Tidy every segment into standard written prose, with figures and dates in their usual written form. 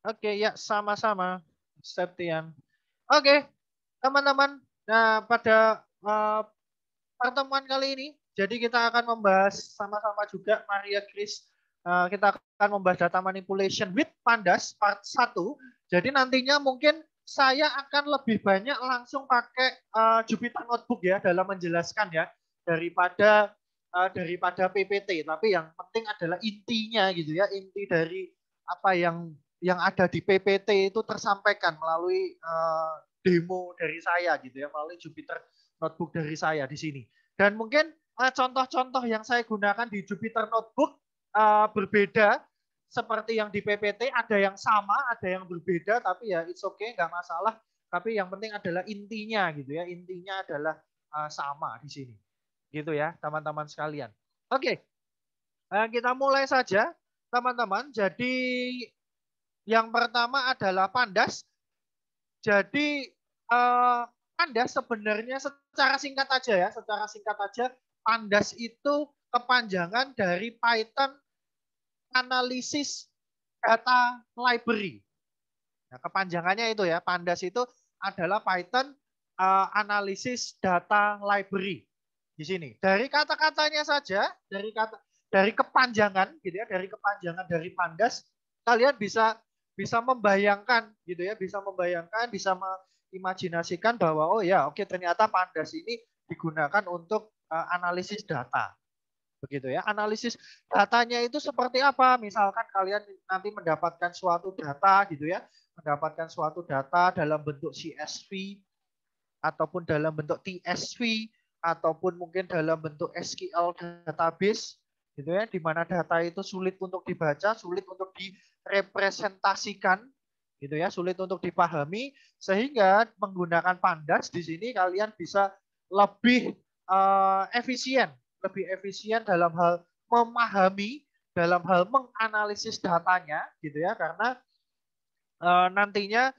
Oke, ya sama-sama, Septian. Oke, teman-teman. Nah, pada pertemuan kali ini, jadi kita akan membahas sama-sama juga, Maria Chris, kita akan membahas data manipulation with Pandas part 1. Jadi nantinya mungkin saya akan lebih banyak langsung pakai Jupyter Notebook ya dalam menjelaskan ya daripada PPT. Tapi yang penting adalah intinya gitu ya, inti dari apa yang ada di PPT itu tersampaikan melalui demo dari saya gitu ya, melalui Jupyter Notebook dari saya di sini. Dan mungkin contoh-contoh yang saya gunakan di Jupyter Notebook berbeda seperti yang di PPT, ada yang sama, ada yang berbeda, tapi ya it's okay, nggak masalah. Tapi yang penting adalah intinya gitu ya, intinya adalah sama di sini, gitu ya teman-teman sekalian. Oke, kita mulai saja teman-teman. Jadi yang pertama adalah Pandas. Jadi Pandas sebenarnya secara singkat aja, Pandas itu kepanjangan dari Python Analysis Data Library. Nah, kepanjangannya itu ya, Pandas itu adalah Python Analysis Data Library di sini. Dari kata-katanya saja, dari kepanjangan gitu ya, dari kepanjangan dari Pandas, kalian bisa membayangkan gitu ya, bisa mengimajinasikan bahwa oh ya, oke ternyata Pandas ini digunakan untuk analisis data. Begitu ya. Analisis datanya itu seperti apa? Misalkan kalian nanti mendapatkan suatu data gitu ya, mendapatkan suatu data dalam bentuk CSV ataupun dalam bentuk TSV ataupun mungkin dalam bentuk SQL database gitu ya, di mana data itu sulit untuk dibaca, sulit untuk direpresentasikan gitu ya, sulit untuk dipahami, sehingga menggunakan Pandas di sini kalian bisa lebih efisien dalam hal memahami, dalam hal menganalisis datanya gitu ya, karena nantinya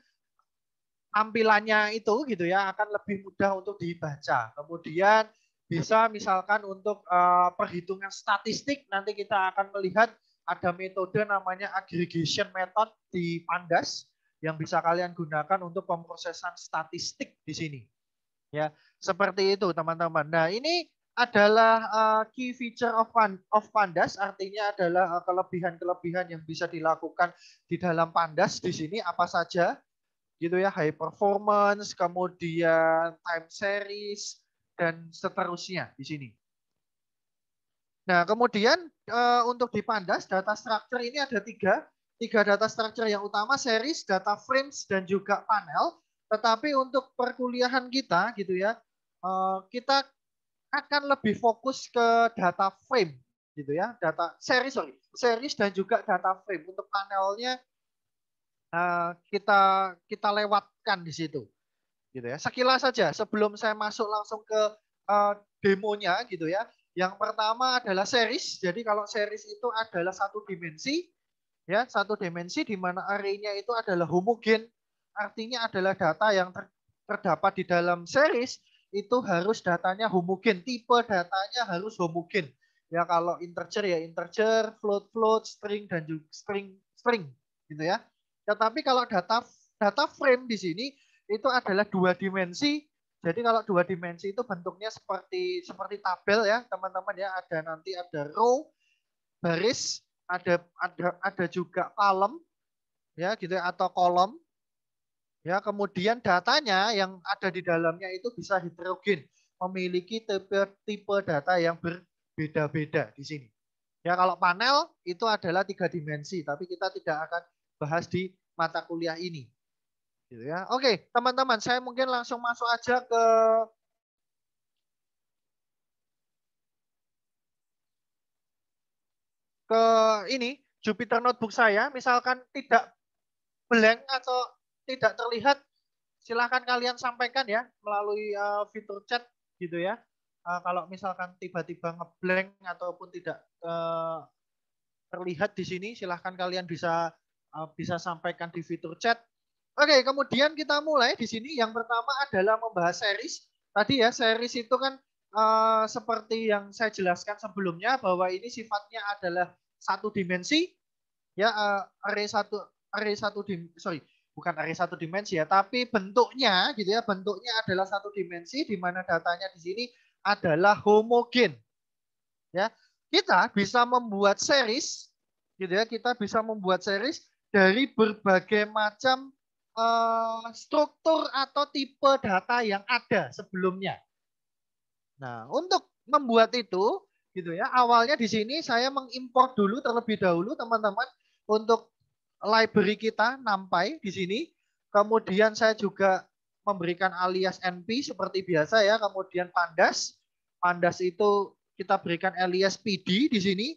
tampilannya itu gitu ya akan lebih mudah untuk dibaca. Kemudian bisa misalkan untuk perhitungan statistik, nanti kita akan melihat ada metode namanya aggregation method di Pandas yang bisa kalian gunakan untuk pemrosesan statistik di sini. Ya, seperti itu teman-teman. Nah, ini adalah key feature of Pandas, artinya adalah kelebihan-kelebihan yang bisa dilakukan di dalam Pandas di sini apa saja gitu ya, high performance, kemudian time series dan seterusnya di sini. Nah, kemudian untuk di Pandas data structure ini ada tiga data structure yang utama, series, data frames dan juga panel. Tetapi untuk perkuliahan kita gitu ya, kita akan lebih fokus ke data frame gitu ya, data series dan juga data frame. Untuk panelnya kita lewatkan di situ gitu ya. Sekilas saja sebelum saya masuk langsung ke demonya gitu ya. Yang pertama adalah series. Jadi kalau series itu adalah satu dimensi ya, satu dimensi di mana arraynya itu adalah homogen. Artinya adalah data yang terdapat di dalam series itu harus datanya homogen, tipe datanya harus homogen. Ya kalau integer ya integer, float string dan juga string gitu ya. Tetapi kalau data frame di sini itu adalah dua dimensi. Jadi kalau dua dimensi itu bentuknya seperti tabel ya, teman-teman ya, ada row, baris, ada juga column ya gitu ya, atau kolom. Ya, kemudian datanya yang ada di dalamnya itu bisa heterogen, memiliki tipe data yang berbeda-beda di sini. Ya, kalau panel itu adalah 3 dimensi, tapi kita tidak akan bahas di mata kuliah ini. Gitu ya. Oke, teman-teman, saya mungkin langsung masuk aja ke ini Jupyter Notebook saya. Misalkan tidak blank atau tidak terlihat, silahkan kalian sampaikan ya melalui fitur chat gitu ya. Kalau misalkan tiba-tiba ngeblank ataupun tidak terlihat di sini, silahkan kalian bisa sampaikan di fitur chat. Oke, kemudian kita mulai di sini. Yang pertama adalah membahas series. Tadi ya, series itu kan seperti yang saya jelaskan sebelumnya bahwa ini sifatnya adalah satu dimensi, ya array array satu bukan array satu dimensi ya, tapi bentuknya gitu ya, bentuknya adalah satu dimensi di mana datanya di sini adalah homogen. Ya, kita bisa membuat series gitu ya, kita bisa membuat series dari berbagai macam struktur atau tipe data yang ada sebelumnya. Nah, untuk membuat itu gitu ya, awalnya di sini saya mengimport dulu terlebih dahulu teman-teman untuk library kita NumPy di sini. Kemudian saya juga memberikan alias NP seperti biasa ya, kemudian pandas. Pandas itu kita berikan alias PD di sini.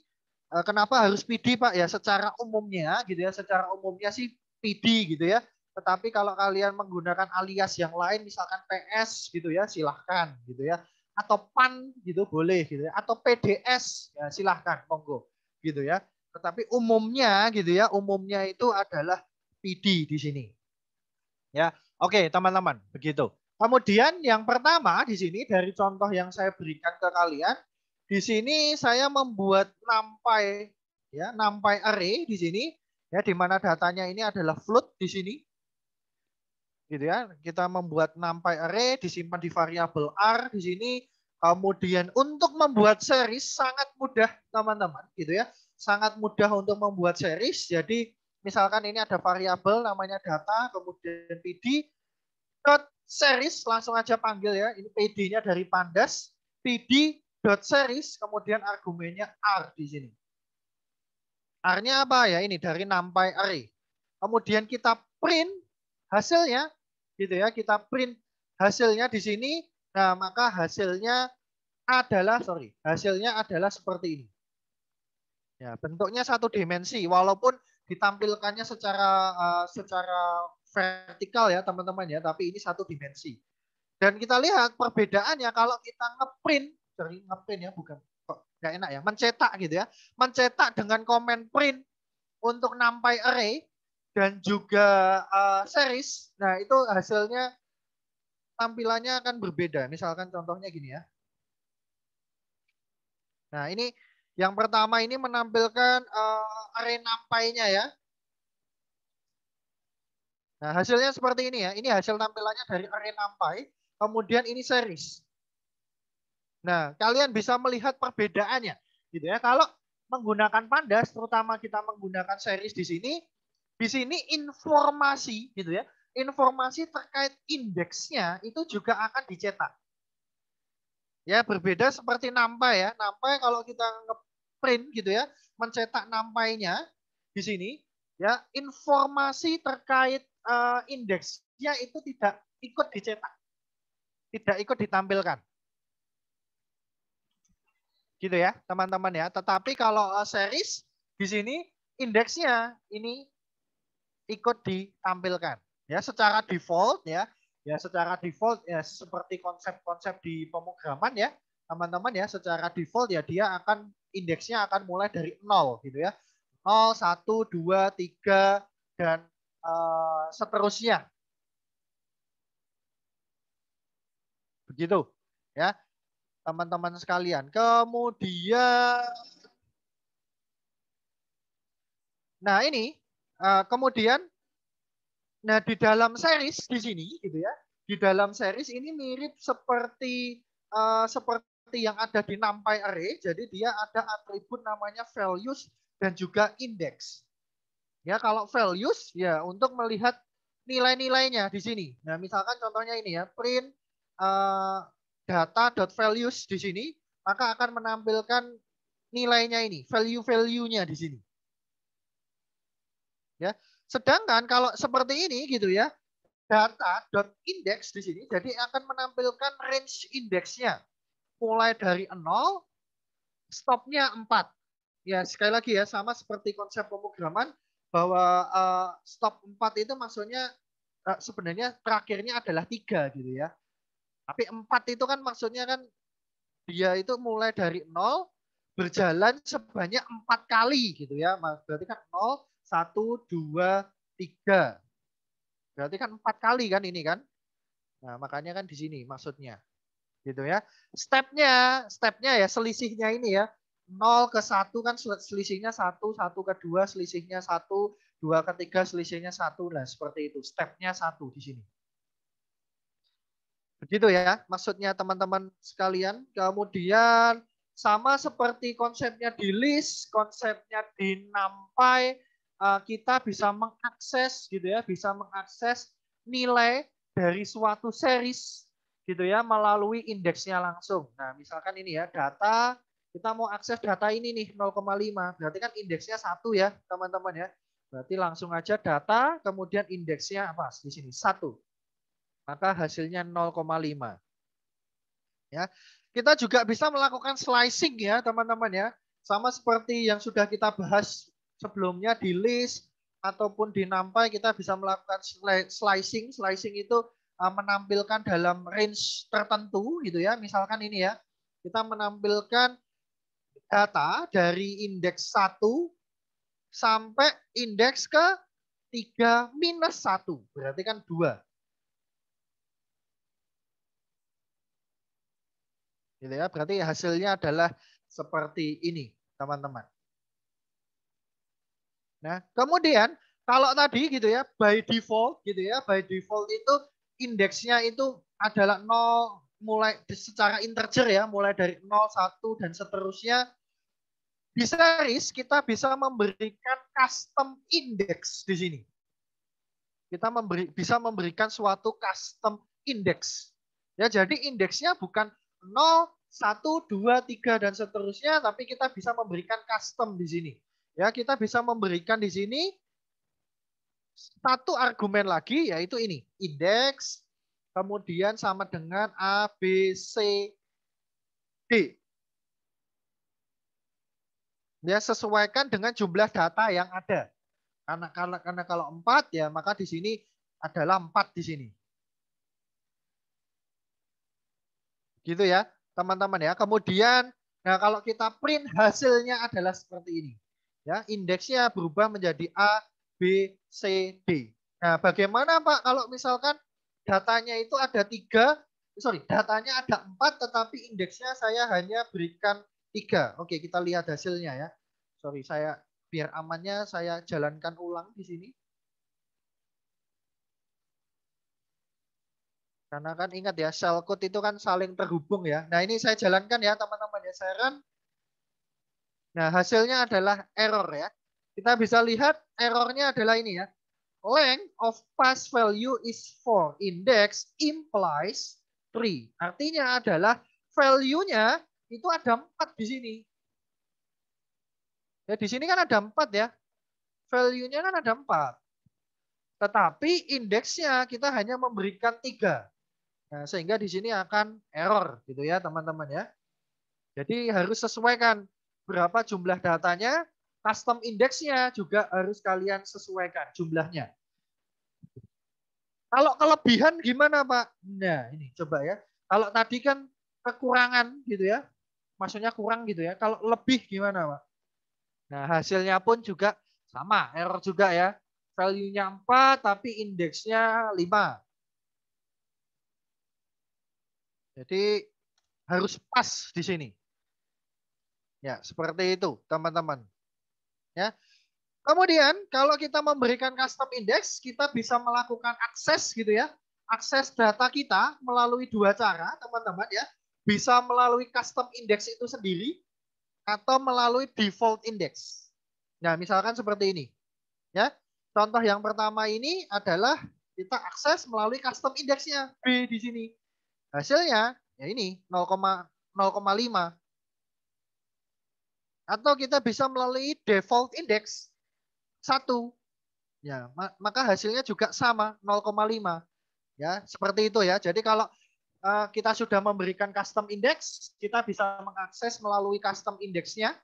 Kenapa harus PD Pak? Ya secara umumnya gitu ya, secara umumnya sih PD gitu ya. Tetapi kalau kalian menggunakan alias yang lain misalkan PS gitu ya, silahkan gitu ya. Atau PAN gitu boleh gitu ya. Atau PDS ya silahkan monggo gitu ya. Tetapi umumnya gitu ya, umumnya itu adalah PD di sini. Ya, oke teman-teman, begitu. Kemudian yang pertama di sini dari contoh yang saya berikan ke kalian, di sini saya membuat NumPy ya, NumPy array di sini ya, di mana datanya ini adalah float di sini. Gitu ya. Kita membuat NumPy array disimpan di variabel R di sini. Kemudian untuk membuat series sangat mudah teman-teman gitu ya. Sangat mudah untuk membuat series. Jadi misalkan ini ada variabel namanya data, kemudian PD dot series, langsung aja panggil ya. Ini PD-nya dari pandas, PD dot series, kemudian argumennya R di sini. R-nya apa ya? Ini dari NumPy array. Kemudian kita print hasilnya gitu ya, kita print hasilnya di sini. Nah, maka hasilnya adalah seperti ini. Ya, bentuknya satu dimensi walaupun ditampilkannya secara vertikal ya, teman-teman ya, tapi ini satu dimensi. Dan kita lihat perbedaannya kalau kita ngeprint ya, bukan kok nggak enak ya, mencetak gitu ya. Mencetak dengan komen print untuk NumPy array dan juga series. Nah, itu hasilnya tampilannya akan berbeda. Misalkan contohnya gini ya. Nah, ini yang pertama ini menampilkan array NumPy-nya ya. Nah, hasilnya seperti ini ya. Ini hasil tampilannya dari array NumPy. Kemudian ini series. Nah, kalian bisa melihat perbedaannya. Gitu ya. Kalau menggunakan pandas, terutama kita menggunakan series di sini informasi gitu ya. Informasi terkait indeksnya itu juga akan dicetak. Ya, berbeda seperti NumPy ya. NumPy kalau kita ngeprint gitu ya, mencetak NumPy-nya di sini ya, informasi terkait indeksnya itu tidak ikut dicetak. Tidak ikut ditampilkan. Gitu ya, teman-teman ya. Tetapi kalau series di sini indeksnya ini ikut ditampilkan ya secara default ya. Ya secara default ya seperti konsep-konsep di pemrograman ya, teman-teman ya, secara default ya dia akan indeksnya akan mulai dari 0 gitu ya. 0, 1, 2, 3 dan seterusnya. Begitu ya, teman-teman sekalian. Kemudian nah ini kemudian nah di dalam series di sini gitu ya. Di dalam series ini mirip seperti yang ada di NumPy array. Jadi dia ada atribut namanya values dan juga index. Ya, kalau values ya untuk melihat nilai-nilainya di sini. Nah, misalkan contohnya ini ya, print data.values di sini, maka akan menampilkan nilainya ini, value-value-nya di sini. Ya. Sedangkan kalau seperti ini gitu ya, data.index di sini, jadi akan menampilkan range indeksnya. Mulai dari 0, stopnya 4. Ya, sekali lagi ya, sama seperti konsep pemrograman, bahwa stop 4 itu maksudnya sebenarnya terakhirnya adalah 3 gitu ya. Tapi 4 itu kan maksudnya kan dia itu mulai dari 0, berjalan sebanyak 4 kali gitu ya. Berarti kan 0, 1, 2, 3. Berarti kan 4 kali kan ini kan. Nah, makanya kan di sini maksudnya. Gitu ya. Stepnya ya selisihnya ini ya. 0 ke 1 kan selisihnya 1, 1 ke 2 selisihnya 1, 2 ke 3 selisihnya 1. Nah, seperti itu. Stepnya 1 di sini. Begitu ya maksudnya teman-teman sekalian. Kemudian sama seperti konsepnya di list, konsepnya di NumPy, kita bisa mengakses gitu ya, bisa mengakses nilai dari suatu series gitu ya melalui indeksnya langsung. Nah, misalkan ini ya data, kita mau akses data ini nih 0,5, berarti kan indeksnya 1 ya teman-teman ya. Berarti langsung aja data, kemudian indeksnya apa di sini 1. Maka hasilnya 0,5. Ya. Kita juga bisa melakukan slicing ya, teman-teman ya. Sama seperti yang sudah kita bahas sebelumnya di list ataupun di NumPy, kita bisa melakukan slicing. Slicing itu menampilkan dalam range tertentu gitu ya. Misalkan ini ya. Kita menampilkan data dari indeks 1 sampai indeks ke 3 minus 1. Berarti kan 2. Gitu ya, berarti hasilnya adalah seperti ini, teman-teman. Nah, kemudian kalau tadi gitu ya, by default gitu ya, by default itu indeksnya itu adalah 0 mulai secara integer ya, mulai dari 0, 1 dan seterusnya. Di series kita bisa memberikan custom index di sini. Kita bisa memberikan suatu custom index. Ya, jadi indeksnya bukan 0, 1, 2, 3 dan seterusnya, tapi kita bisa memberikan custom di sini. Ya, kita bisa memberikan di sini satu argumen lagi yaitu ini, indeks kemudian sama dengan A, B, C, D. Ya, sesuaikan dengan jumlah data yang ada. Karena kalau 4 ya maka di sini adalah 4 di sini. Gitu ya, teman-teman ya. Kemudian nah kalau kita print hasilnya adalah seperti ini. Ya, indeksnya berubah menjadi A, B, C, D. Nah, bagaimana Pak kalau misalkan datanya itu ada 3, datanya ada 4 tetapi indeksnya saya hanya berikan 3. Oke, kita lihat hasilnya ya. Saya biar amannya saya jalankan ulang di sini. Karena kan ingat ya, shell code itu kan saling terhubung ya. Nah, ini saya jalankan ya teman-teman ya. Saya run. Nah, hasilnya adalah error ya. Kita bisa lihat errornya adalah ini ya. Length of pass value is 4. Index implies 3. Artinya adalah value-nya itu ada 4 di sini. Ya, di sini kan ada 4 ya. Value-nya kan ada 4. Tetapi indeksnya kita hanya memberikan 3. Nah, sehingga di sini akan error gitu ya teman-teman ya. Jadi harus sesuaikan berapa jumlah datanya, custom indeksnya juga harus kalian sesuaikan jumlahnya. Kalau kelebihan gimana Pak? Nah ini coba ya. Kalau tadi kan kekurangan gitu ya, maksudnya kurang gitu ya. Kalau lebih gimana Pak? Nah hasilnya pun juga sama, error juga ya. Value-nya 4 tapi indeksnya 5. Jadi harus pas di sini. Ya, seperti itu, teman-teman. Ya. Kemudian, kalau kita memberikan custom index, kita bisa melakukan akses gitu ya. Akses data kita melalui 2 cara, teman-teman ya. Bisa melalui custom index itu sendiri atau melalui default index. Nah, misalkan seperti ini. Ya. Contoh yang pertama ini adalah kita akses melalui custom indexnya B di sini. Hasilnya ya ini 0,5. Atau kita bisa melalui default index 1. Ya, maka hasilnya juga sama 0,5. Ya, seperti itu ya. Jadi kalau kita sudah memberikan custom index, kita bisa mengakses melalui custom indexnya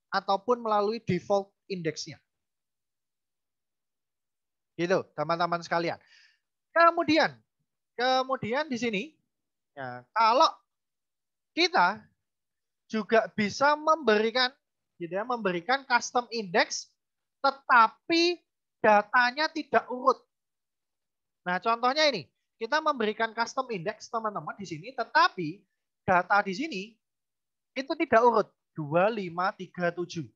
ataupun melalui default indexnya. Gitu, teman-teman sekalian. Kemudian di sini ya, kalau kita juga bisa memberikan gitu ya, memberikan custom index tetapi datanya tidak urut. Nah, contohnya ini, kita memberikan custom index teman-teman di sini tetapi data di sini itu tidak urut. 2537.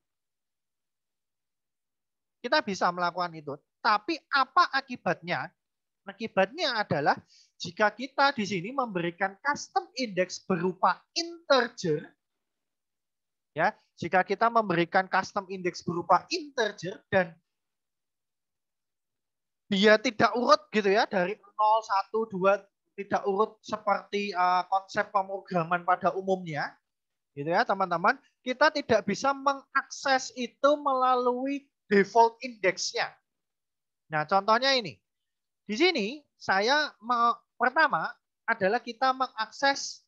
Kita bisa melakukan itu. Tapi apa akibatnya? Akibatnya adalah jika kita di sini memberikan custom index berupa integer, ya, jika kita memberikan custom index berupa integer dan dia tidak urut gitu ya, dari 0, 1, 2, tidak urut seperti konsep pemrograman pada umumnya, gitu ya teman-teman, kita tidak bisa mengakses itu melalui default index-nya. Nah, contohnya ini. Di sini saya pertama adalah kita mengakses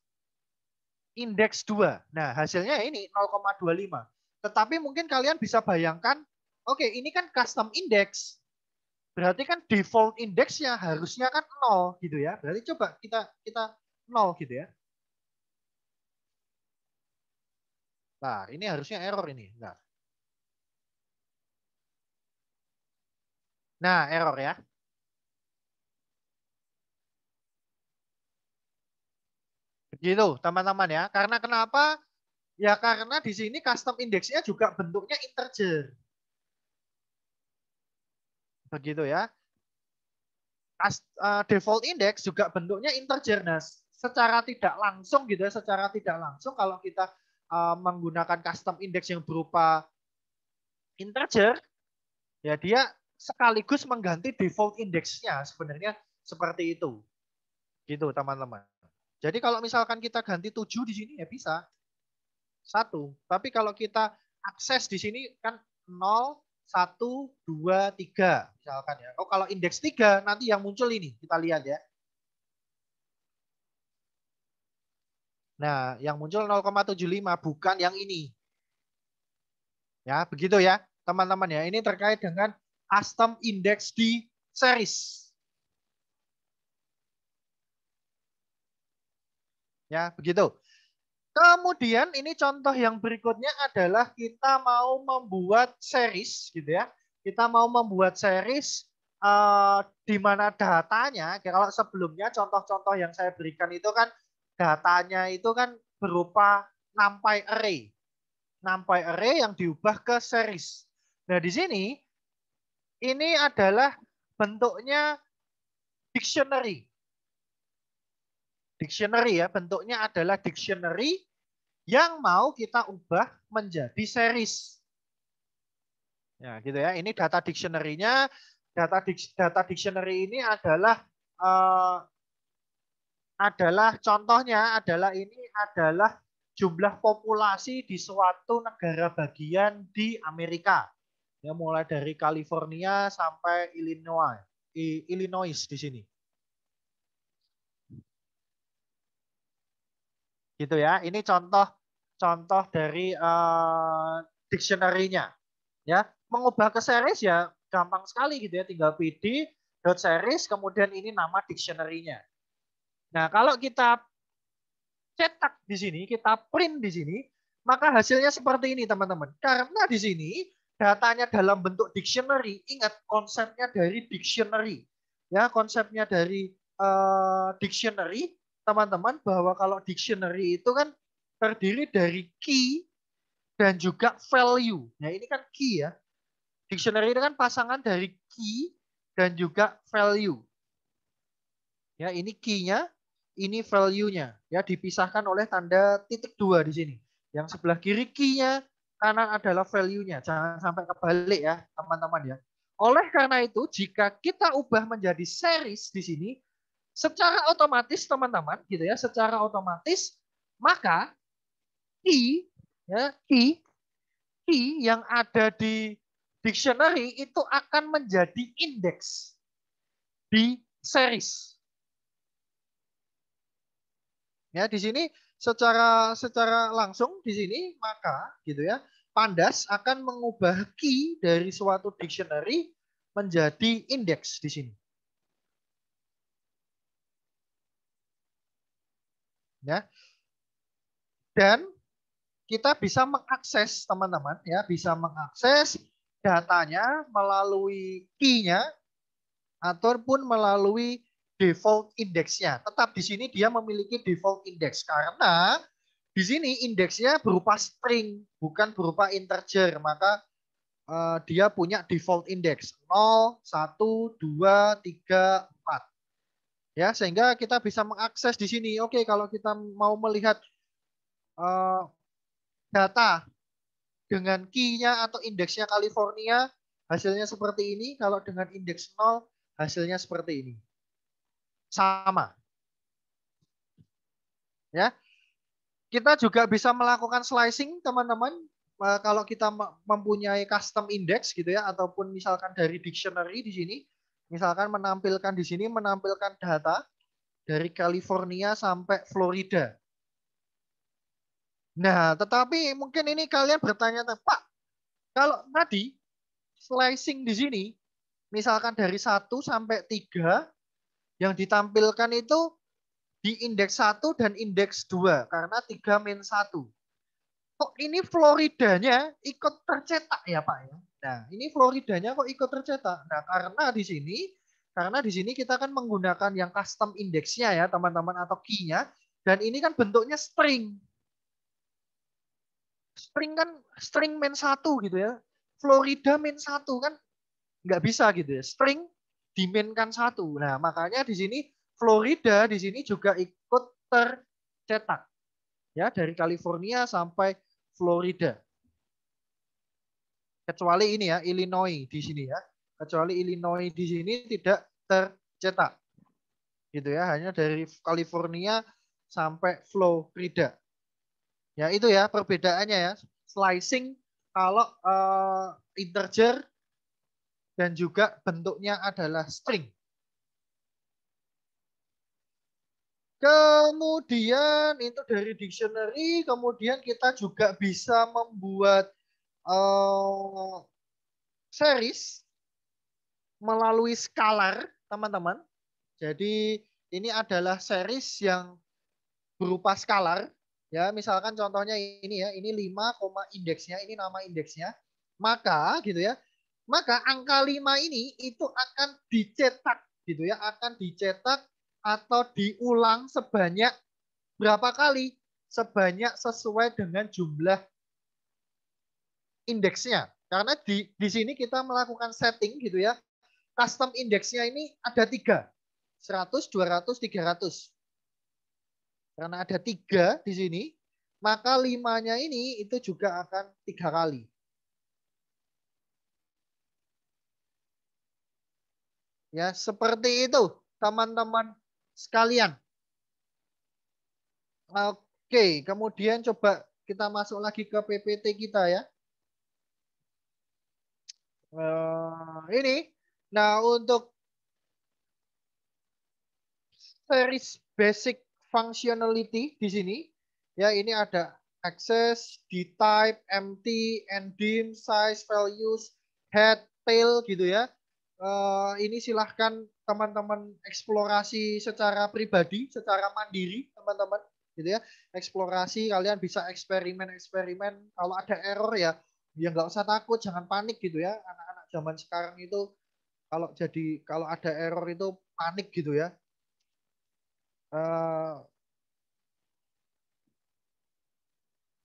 indeks 2. Nah, hasilnya ini 0,25. Tetapi mungkin kalian bisa bayangkan, oke, ini kan custom index. Berarti kan default indeksnya harusnya kan 0 gitu ya. Berarti coba kita 0 gitu ya. Nah, ini harusnya error ini. Nah, error ya. Begitu, teman-teman ya. Karena kenapa? Ya karena di sini custom indeksnya juga bentuknya integer. Begitu ya. Default index juga bentuknya integer. Nah, secara tidak langsung gitu ya, secara tidak langsung kalau kita menggunakan custom index yang berupa integer, ya dia sekaligus mengganti default indeksnya sebenarnya seperti itu. Gitu, teman-teman. Jadi kalau misalkan kita ganti 7 di sini ya bisa. 1. Tapi kalau kita akses di sini kan 0, 1, 2, 3 misalkan ya. Oh, kalau indeks 3 nanti yang muncul ini kita lihat ya. Nah, yang muncul 0,75 bukan yang ini. Ya, begitu ya, teman-teman ya. Ini terkait dengan custom index di series. Ya, begitu. Kemudian ini contoh yang berikutnya adalah kita mau membuat series gitu ya. Kita mau membuat series di mana datanya, kalau sebelumnya contoh-contoh yang saya berikan itu kan datanya itu kan berupa NumPy array. NumPy array yang diubah ke series. Nah, di sini ini adalah bentuknya dictionary. Dictionary ya, bentuknya adalah dictionary yang mau kita ubah menjadi series. Ya, gitu ya. Ini data dictionary-nya. Data dictionary ini adalah contohnya adalah ini adalah jumlah populasi di suatu negara bagian di Amerika. Ya, mulai dari California sampai Illinois di sini. Gitu ya. Ini contoh dari dictionary-nya. Ya, mengubah ke series ya gampang sekali gitu ya, tinggal pd.series kemudian ini nama dictionary-nya. Nah, kalau kita cetak di sini, kita print di sini, maka hasilnya seperti ini, teman-teman. Karena di sini datanya dalam bentuk dictionary, ingat konsepnya dari dictionary. Ya, konsepnya dari dictionary, teman-teman, bahwa kalau dictionary itu kan terdiri dari key dan juga value. Nah, ini kan key ya. Dictionary itu kan pasangan dari key dan juga value. Ya, ini key-nya, ini value-nya. Ya, dipisahkan oleh tanda titik 2 di sini. Yang sebelah kiri key-nya, kanan adalah value-nya. Jangan sampai kebalik ya, teman-teman ya. Oleh karena itu, jika kita ubah menjadi series di sini, secara otomatis teman-teman gitu ya, secara otomatis maka key ya, key yang ada di dictionary itu akan menjadi indeks di series. Ya, di sini secara langsung di sini maka gitu ya, Pandas akan mengubah key dari suatu dictionary menjadi indeks di sini. Ya. Dan kita bisa mengakses teman-teman ya, bisa mengakses datanya melalui key-nya ataupun melalui default index-nya. Tetap di sini dia memiliki default index karena di sini indeksnya berupa string, bukan berupa integer. Maka dia punya default index 0, 1, 2, 3, 4. Ya, sehingga kita bisa mengakses di sini. Oke, kalau kita mau melihat data dengan key-nya atau indeksnya California, hasilnya seperti ini. Kalau dengan indeks 0, hasilnya seperti ini. Sama. Ya. Kita juga bisa melakukan slicing, teman-teman. Kalau kita mempunyai custom index gitu ya, ataupun misalkan dari dictionary di sini, misalkan menampilkan di sini menampilkan data dari California sampai Florida. Nah, tetapi mungkin ini kalian bertanya, Pak, kalau tadi slicing di sini, misalkan dari 1 sampai 3, yang ditampilkan itu di indeks 1 dan indeks 2, karena 3 min 1. Kok ini Floridanya ikut tercetak ya Pak ya? Nah, ini Floridanya kok ikut tercetak? Nah, karena di sini kita kan menggunakan yang custom indeksnya ya, teman-teman, atau key-nya, dan ini kan bentuknya string. String kan string min 1 gitu ya. Florida min 1 kan nggak bisa gitu ya. String diminkan 1. Nah, makanya di sini Florida di sini juga ikut tercetak. Ya, dari California sampai Florida. Kecuali ini ya, Illinois di sini ya. Kecuali Illinois di sini tidak tercetak. Gitu ya, hanya dari California sampai Florida. Ya, itu ya perbedaannya ya. Slicing kalau integer dan juga bentuknya adalah string. Kemudian itu dari dictionary, kemudian kita juga bisa membuat series melalui scalar, teman-teman. Jadi ini adalah series yang berupa scalar. Ya, misalkan contohnya ini ya, ini 5, indeksnya, ini nama indeksnya. Maka gitu ya, maka angka 5 ini itu akan dicetak gitu ya, akan dicetak atau diulang sebanyak berapa kali? Sebanyak sesuai dengan jumlah indeksnya. Karena di sini kita melakukan setting gitu ya. Custom indeksnya ini ada 3. 100, 200, 300. Karena ada 3 di sini, maka 5-nya ini itu juga akan 3 kali. Ya, seperti itu teman-teman sekalian. Oke, kemudian coba kita masuk lagi ke PPT kita ya. Ini. Nah, untuk series basic functionality di sini, ya ini ada access, dtype, empty, ndim, size, values, head, tail gitu ya. Ini silahkan teman-teman eksplorasi secara pribadi, secara mandiri, teman-teman, gitu ya. Eksplorasi, kalian bisa eksperimen-eksperimen. Kalau ada error ya, ya nggak usah takut, jangan panik gitu ya. Anak-anak zaman sekarang itu kalau ada error itu panik gitu ya.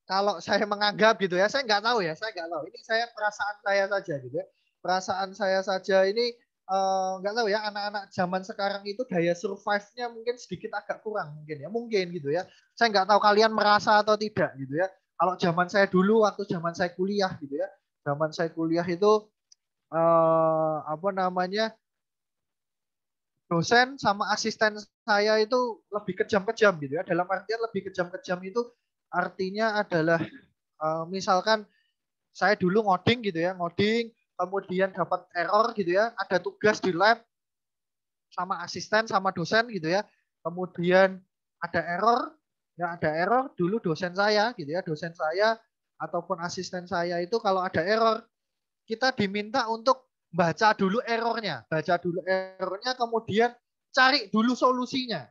Kalau saya menganggap gitu ya, saya nggak tahu ya, saya nggak tahu. Ini saya perasaan saya saja gitu ya. Perasaan saya saja ini nggak tahu ya, anak-anak zaman sekarang itu daya survive-nya mungkin sedikit agak kurang mungkin gitu ya. Saya nggak tahu kalian merasa atau tidak gitu ya. Kalau zaman saya dulu, waktu zaman saya kuliah gitu ya, zaman saya kuliah itu apa namanya, dosen sama asisten saya itu lebih kejam-kejam gitu ya. Dalam artian lebih kejam-kejam itu artinya adalah misalkan saya dulu ngoding gitu ya, ngoding, kemudian dapat error gitu ya, ada tugas di lab sama asisten sama dosen gitu ya, kemudian ada error dulu dosen saya gitu ya, dosen saya ataupun asisten saya itu kalau ada error kita diminta untuk baca dulu errornya, kemudian cari dulu solusinya.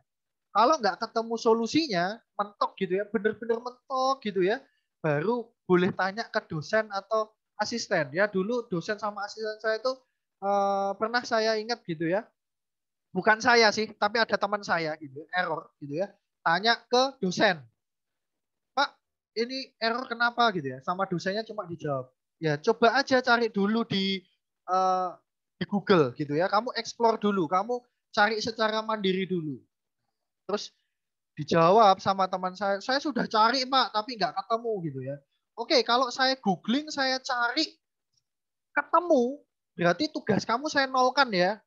Kalau nggak ketemu solusinya, mentok gitu ya, bener-bener mentok gitu ya, baru boleh tanya ke dosen atau asisten. Ya dulu dosen sama asisten saya itu pernah saya ingat gitu ya, bukan saya sih, tapi ada teman saya gitu, error gitu ya, tanya ke dosen, Pak, ini error kenapa gitu ya, sama dosennya cuma dijawab. Ya coba aja cari dulu di Google gitu ya. Kamu explore dulu, kamu cari secara mandiri dulu. Terus dijawab sama teman saya sudah cari Pak, tapi nggak ketemu gitu ya. Oke, kalau saya googling, saya cari, ketemu, berarti tugas kamu saya nolkan ya.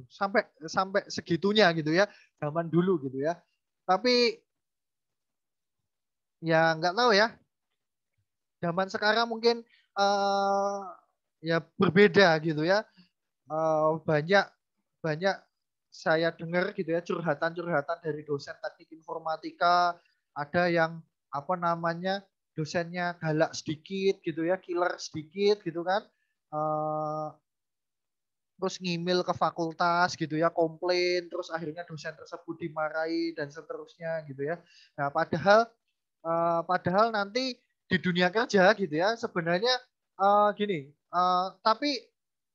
Sampai sampai segitunya gitu ya, zaman dulu gitu ya. Tapi ya nggak tahu ya, zaman sekarang mungkin eh, ya berbeda gitu ya. Banyak banyak saya dengar gitu ya curhatan-curhatan dari dosen teknik informatika, ada yang apa namanya dosennya galak sedikit gitu ya, killer sedikit gitu kan. Eh, Terus ngimil ke fakultas gitu ya, komplain, terus akhirnya dosen tersebut dimarahi dan seterusnya gitu ya. Nah, padahal nanti di dunia kerja gitu ya, sebenarnya gini, tapi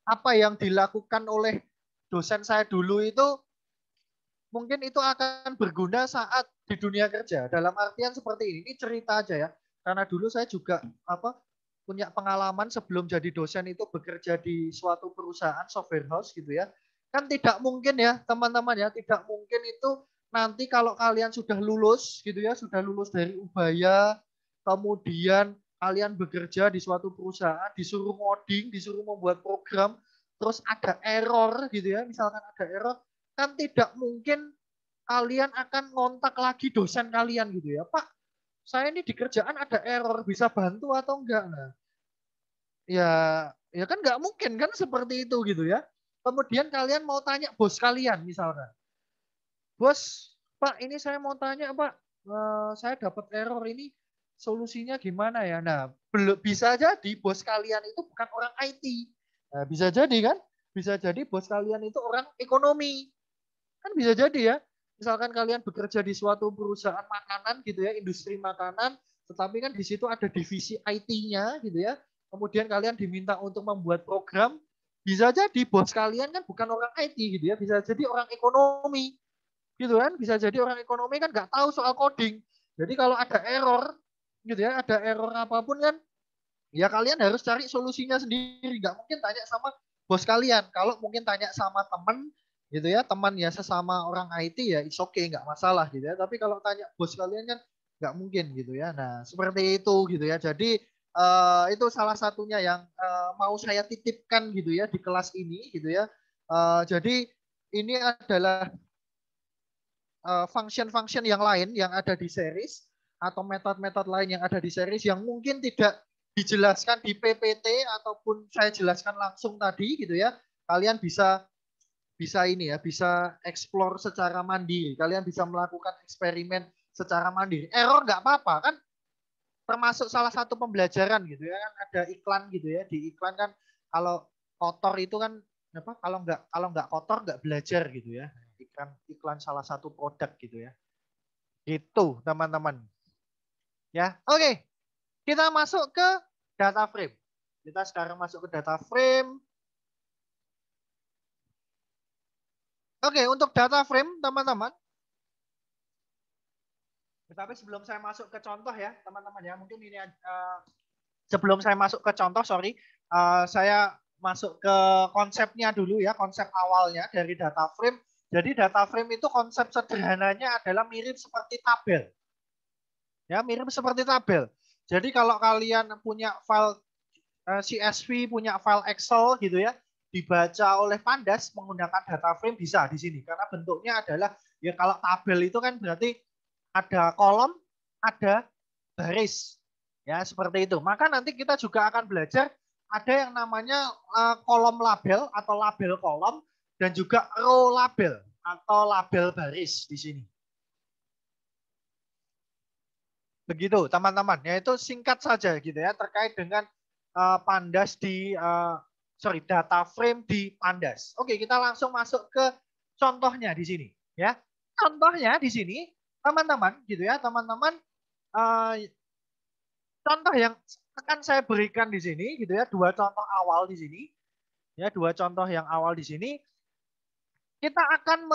apa yang dilakukan oleh dosen saya dulu itu mungkin itu akan berguna saat di dunia kerja. Dalam artian seperti ini cerita aja ya. Karena dulu saya juga punya pengalaman sebelum jadi dosen itu bekerja di suatu perusahaan software house gitu ya. Kan tidak mungkin ya teman-teman ya, tidak mungkin itu nanti kalau kalian sudah lulus gitu ya, sudah lulus dari Ubaya, kemudian kalian bekerja di suatu perusahaan, disuruh ngoding, disuruh membuat program, terus ada error gitu ya, misalkan ada error, kan tidak mungkin kalian akan ngontak lagi dosen kalian gitu ya. Pak, saya ini di kerjaan ada error, bisa bantu atau enggak? Nah, ya ya kan nggak mungkin kan seperti itu gitu ya. Kemudian kalian mau tanya bos kalian misalkan. Bos, Pak, ini saya mau tanya, Pak. Saya dapat error ini solusinya gimana ya? Nah, belum bisa jadi bos kalian itu bukan orang IT. Nah, bisa jadi kan? Bisa jadi bos kalian itu orang ekonomi. Kan bisa jadi ya. Misalkan kalian bekerja di suatu perusahaan makanan gitu ya, industri makanan, tetapi kan di situ ada divisi IT-nya gitu ya. Kemudian kalian diminta untuk membuat program, bisa jadi bos kalian kan bukan orang IT gitu ya, bisa jadi orang ekonomi gitu kan, bisa jadi orang ekonomi kan nggak tahu soal coding. Jadi kalau ada error gitu ya, ada error apapun kan, ya kalian harus cari solusinya sendiri. Nggak mungkin tanya sama bos kalian. Kalau mungkin tanya sama teman gitu ya, teman ya sesama orang IT ya it's okay, nggak masalah gitu ya. Tapi kalau tanya bos kalian kan nggak mungkin gitu ya. Nah seperti itu gitu ya. Jadi itu salah satunya yang mau saya titipkan gitu ya di kelas ini gitu ya. Jadi ini adalah function-function yang lain yang ada di series atau metode-metode lain yang ada di series yang mungkin tidak dijelaskan di PPT ataupun saya jelaskan langsung tadi gitu ya. Kalian bisa bisa ini ya, bisa explore secara mandiri. Kalian bisa melakukan eksperimen secara mandiri. Error nggak apa-apa kan, termasuk salah satu pembelajaran gitu ya kan, ada iklan gitu ya, di iklan kan kalau kotor itu kan apa, kalau nggak kotor nggak belajar gitu ya, iklan iklan salah satu produk gitu ya, gitu teman-teman ya. Oke, kita masuk ke data frame. Kita sekarang masuk ke data frame. Oke, untuk data frame teman-teman, tapi sebelum saya masuk ke contoh ya teman-teman ya, mungkin ini sebelum saya masuk ke contoh, sorry, saya masuk ke konsepnya dulu ya, konsep awalnya dari data frame. Jadi data frame itu konsep sederhananya adalah mirip seperti tabel. Ya, mirip seperti tabel. Jadi kalau kalian punya file CSV, punya file Excel gitu ya, dibaca oleh Pandas menggunakan data frame bisa di sini. Karena bentuknya adalah, ya kalau tabel itu kan berarti ada kolom, ada baris. Ya, seperti itu. Maka nanti kita juga akan belajar ada yang namanya kolom label atau label kolom dan juga row label atau label baris di sini. Begitu, teman-teman. Yaitu singkat saja gitu ya terkait dengan Pandas di data frame di Pandas. Oke, kita langsung masuk ke contohnya di sini ya. Contohnya di sini, teman-teman gitu ya, teman-teman, contoh yang akan saya berikan di sini gitu ya, dua contoh awal di sini. Ya, dua contoh yang awal di sini kita akan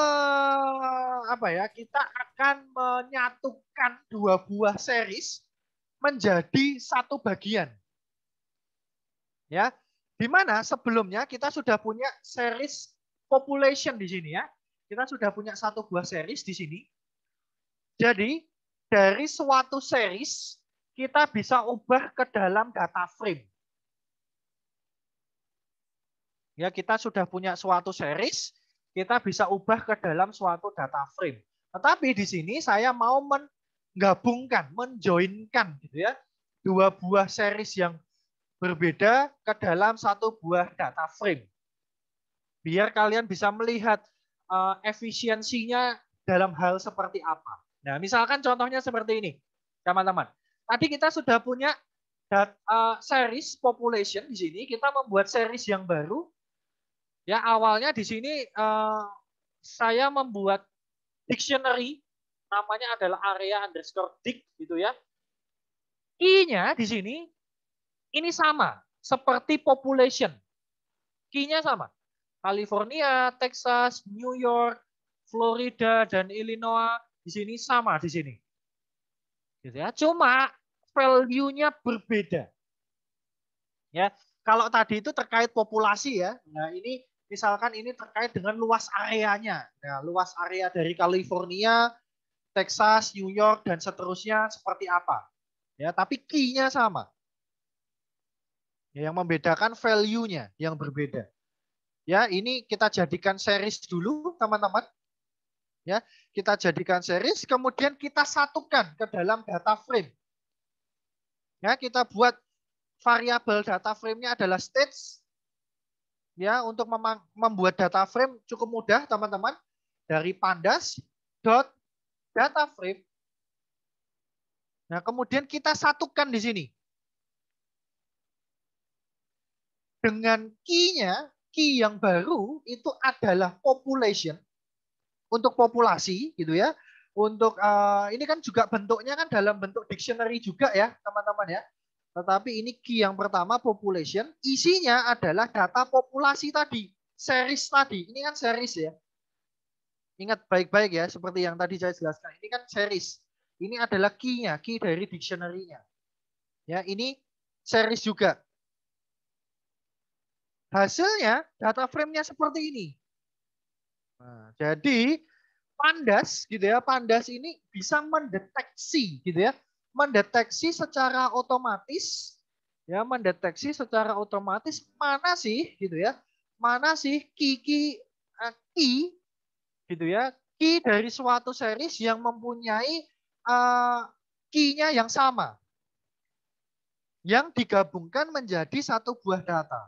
apa ya? Kita akan menyatukan dua buah series menjadi satu bagian. Ya, di mana sebelumnya kita sudah punya series population di sini ya. Kita sudah punya satu buah series di sini. Jadi dari suatu series kita bisa ubah ke dalam data frame. Ya, kita sudah punya suatu series, kita bisa ubah ke dalam suatu data frame. Tetapi di sini saya mau menggabungkan, menjoinkan gitu ya, dua buah series yang berbeda ke dalam satu buah data frame. Biar kalian bisa melihat efisiensinya dalam hal seperti apa. Nah, misalkan contohnya seperti ini, teman-teman. Tadi kita sudah punya series population di sini, kita membuat series yang baru. Ya, awalnya di sini saya membuat dictionary, namanya adalah area underscore dict gitu ya. Key-nya di sini ini sama seperti population. Key-nya sama. California, Texas, New York, Florida, dan Illinois di sini sama di sini. Gitu ya. Cuma value-nya berbeda. Ya, kalau tadi itu terkait populasi ya. Nah, ini misalkan ini terkait dengan luas areanya. Nah, luas area dari California, Texas, New York, dan seterusnya seperti apa. Ya, tapi key-nya sama. Ya, yang membedakan value-nya yang berbeda. Ya, ini kita jadikan series dulu, teman-teman. Ya, kita jadikan series, kemudian kita satukan ke dalam data frame. Ya, kita buat variabel data frame-nya adalah stage. Ya, untuk membuat data frame cukup mudah, teman-teman. Dari pandas dot data frame. Nah, kemudian kita satukan di sini. Dengan key-nya, key yang baru itu adalah population. Untuk populasi gitu ya. Untuk ini kan juga bentuknya kan dalam bentuk dictionary juga ya, teman-teman ya. Tetapi ini key yang pertama population, isinya adalah data populasi tadi, series tadi. Ini kan series ya. Ingat baik-baik ya, seperti yang tadi saya jelaskan. Ini kan series. Ini adalah key-nya, key dari dictionary-nya. Ya, ini series juga. Hasilnya data frame-nya seperti ini. Nah, jadi Pandas gitu ya, Pandas ini bisa mendeteksi gitu ya, mendeteksi secara otomatis ya, mendeteksi secara otomatis mana sih gitu ya, mana sih key gitu ya, key dari suatu series yang mempunyai key-nya yang sama, yang digabungkan menjadi satu buah data.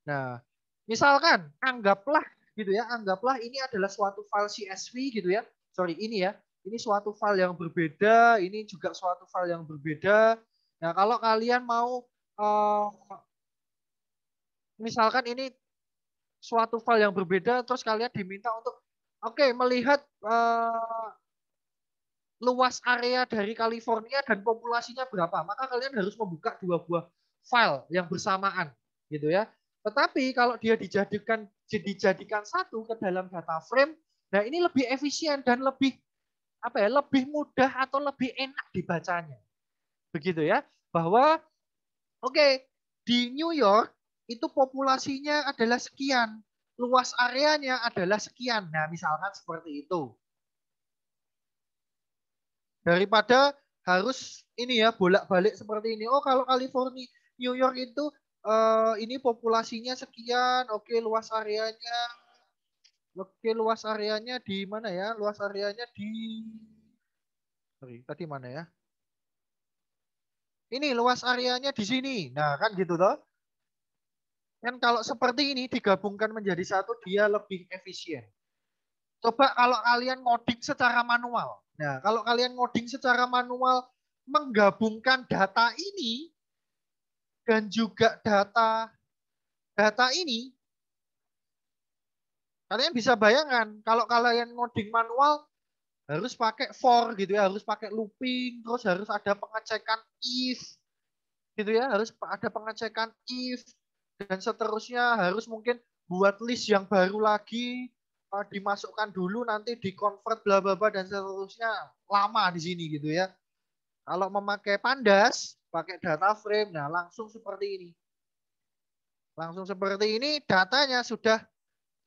Nah, misalkan anggaplah gitu ya, anggaplah ini adalah suatu file CSV gitu ya. Sorry, ini ya. Ini suatu file yang berbeda, ini juga suatu file yang berbeda. Nah, kalau kalian mau misalkan ini suatu file yang berbeda terus kalian diminta untuk melihat luas area dari California dan populasinya berapa, maka kalian harus membuka dua buah file yang bersamaan gitu ya. Tetapi kalau dia dijadikan satu ke dalam data frame, nah ini lebih efisien dan lebih lebih mudah atau lebih enak dibacanya. Begitu ya. Bahwa di New York itu populasinya adalah sekian, luas areanya adalah sekian. Nah, misalkan seperti itu. Daripada harus ini ya bolak-balik seperti ini. Oh, kalau California, New York itu ini populasinya sekian, luas areanya di mana ya? Luas areanya di tadi mana ya? Ini luas areanya di sini. Nah, kan gitu toh. Kan kalau seperti ini digabungkan menjadi satu dia lebih efisien. Coba kalau kalian ngoding secara manual. Nah, kalau kalian ngoding secara manual menggabungkan data ini dan juga data ini, kalian bisa bayangkan kalau kalian ngoding manual harus pakai for gitu ya, harus pakai looping, terus harus ada pengecekan if gitu ya, harus ada pengecekan if dan seterusnya, harus mungkin buat list yang baru lagi, dimasukkan dulu nanti di convert bla bla bla dan seterusnya, lama di sini gitu ya. Kalau memakai Pandas, pakai data frame, nah langsung seperti ini. Langsung seperti ini, datanya sudah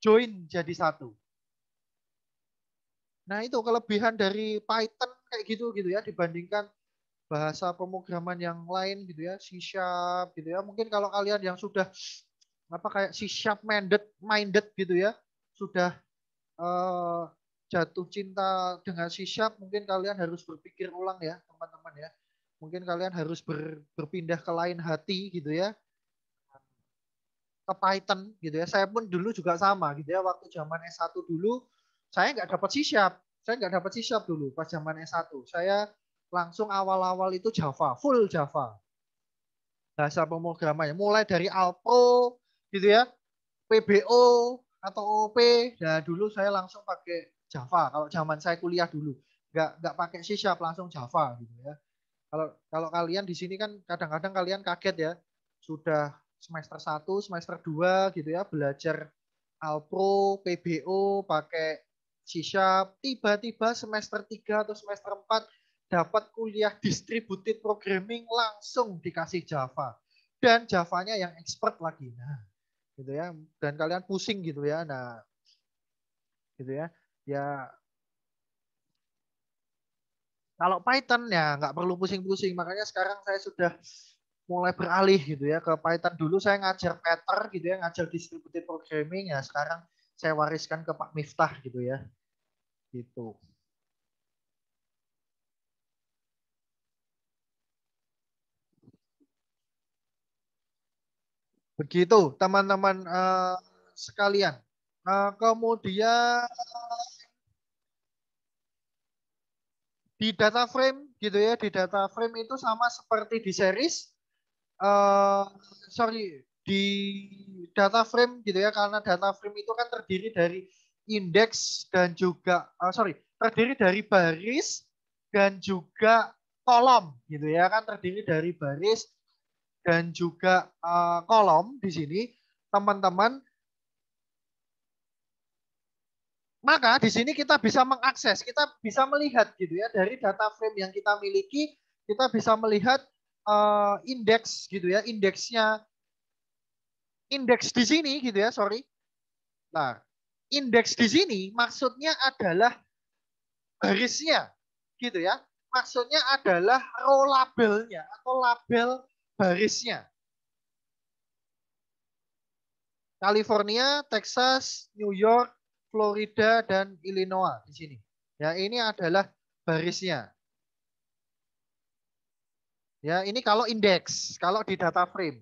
join jadi satu. Nah itu kelebihan dari Python kayak gitu ya dibandingkan bahasa pemrograman yang lain gitu ya, C# gitu ya. Mungkin kalau kalian yang sudah apa kayak C# minded gitu ya, sudah jatuh cinta dengan C#, mungkin kalian harus berpikir ulang ya teman-teman ya. Mungkin kalian harus berpindah ke lain hati gitu ya, ke Python gitu ya. Saya pun dulu juga sama gitu ya, waktu zaman S1 dulu saya nggak dapat C#. Saya nggak dapat C# dulu pas zaman S1. Saya langsung awal-awal itu Java, full Java. Bahasa pemrogramannya mulai dari Alpro gitu ya, PBO atau OP. Nah, dulu saya langsung pakai Java kalau zaman saya kuliah dulu. Nggak pakai C# langsung Java gitu ya. Kalau kalau kalian di sini kan kadang-kadang kalian kaget ya, sudah semester 1, semester 2 gitu ya, belajar Alpro, PBO, pakai C#, tiba-tiba semester 3 atau semester 4 dapat kuliah distributed programming langsung dikasih Java. Dan Javanya yang expert lagi. Nah, gitu ya. Dan kalian pusing gitu ya. Nah, gitu ya. Ya kalau Python ya nggak perlu pusing-pusing. Makanya sekarang saya sudah mulai beralih gitu ya ke Python. Dulu saya ngajar Peter gitu ya, ngajar distributed programming ya. Sekarang saya wariskan ke Pak Miftah gitu ya. Gitu. Begitu teman-teman sekalian. Kemudian di data frame gitu ya, di data frame itu sama seperti di series. eh Sorry, di data frame gitu ya, karena data frame itu kan terdiri dari indeks dan juga terdiri dari baris dan juga kolom gitu ya, kan terdiri dari baris dan juga kolom di sini teman-teman. Maka di sini kita bisa mengakses, kita bisa melihat gitu ya, dari data frame yang kita miliki kita bisa melihat indeks gitu ya, indeks di sini gitu ya, sorry. Nah, indeks di sini maksudnya adalah barisnya gitu ya. Maksudnya adalah row labelnya atau label barisnya. California, Texas, New York, Florida, dan Illinois di sini. Ya, ini adalah barisnya. Ya, ini kalau indeks, kalau di data frame.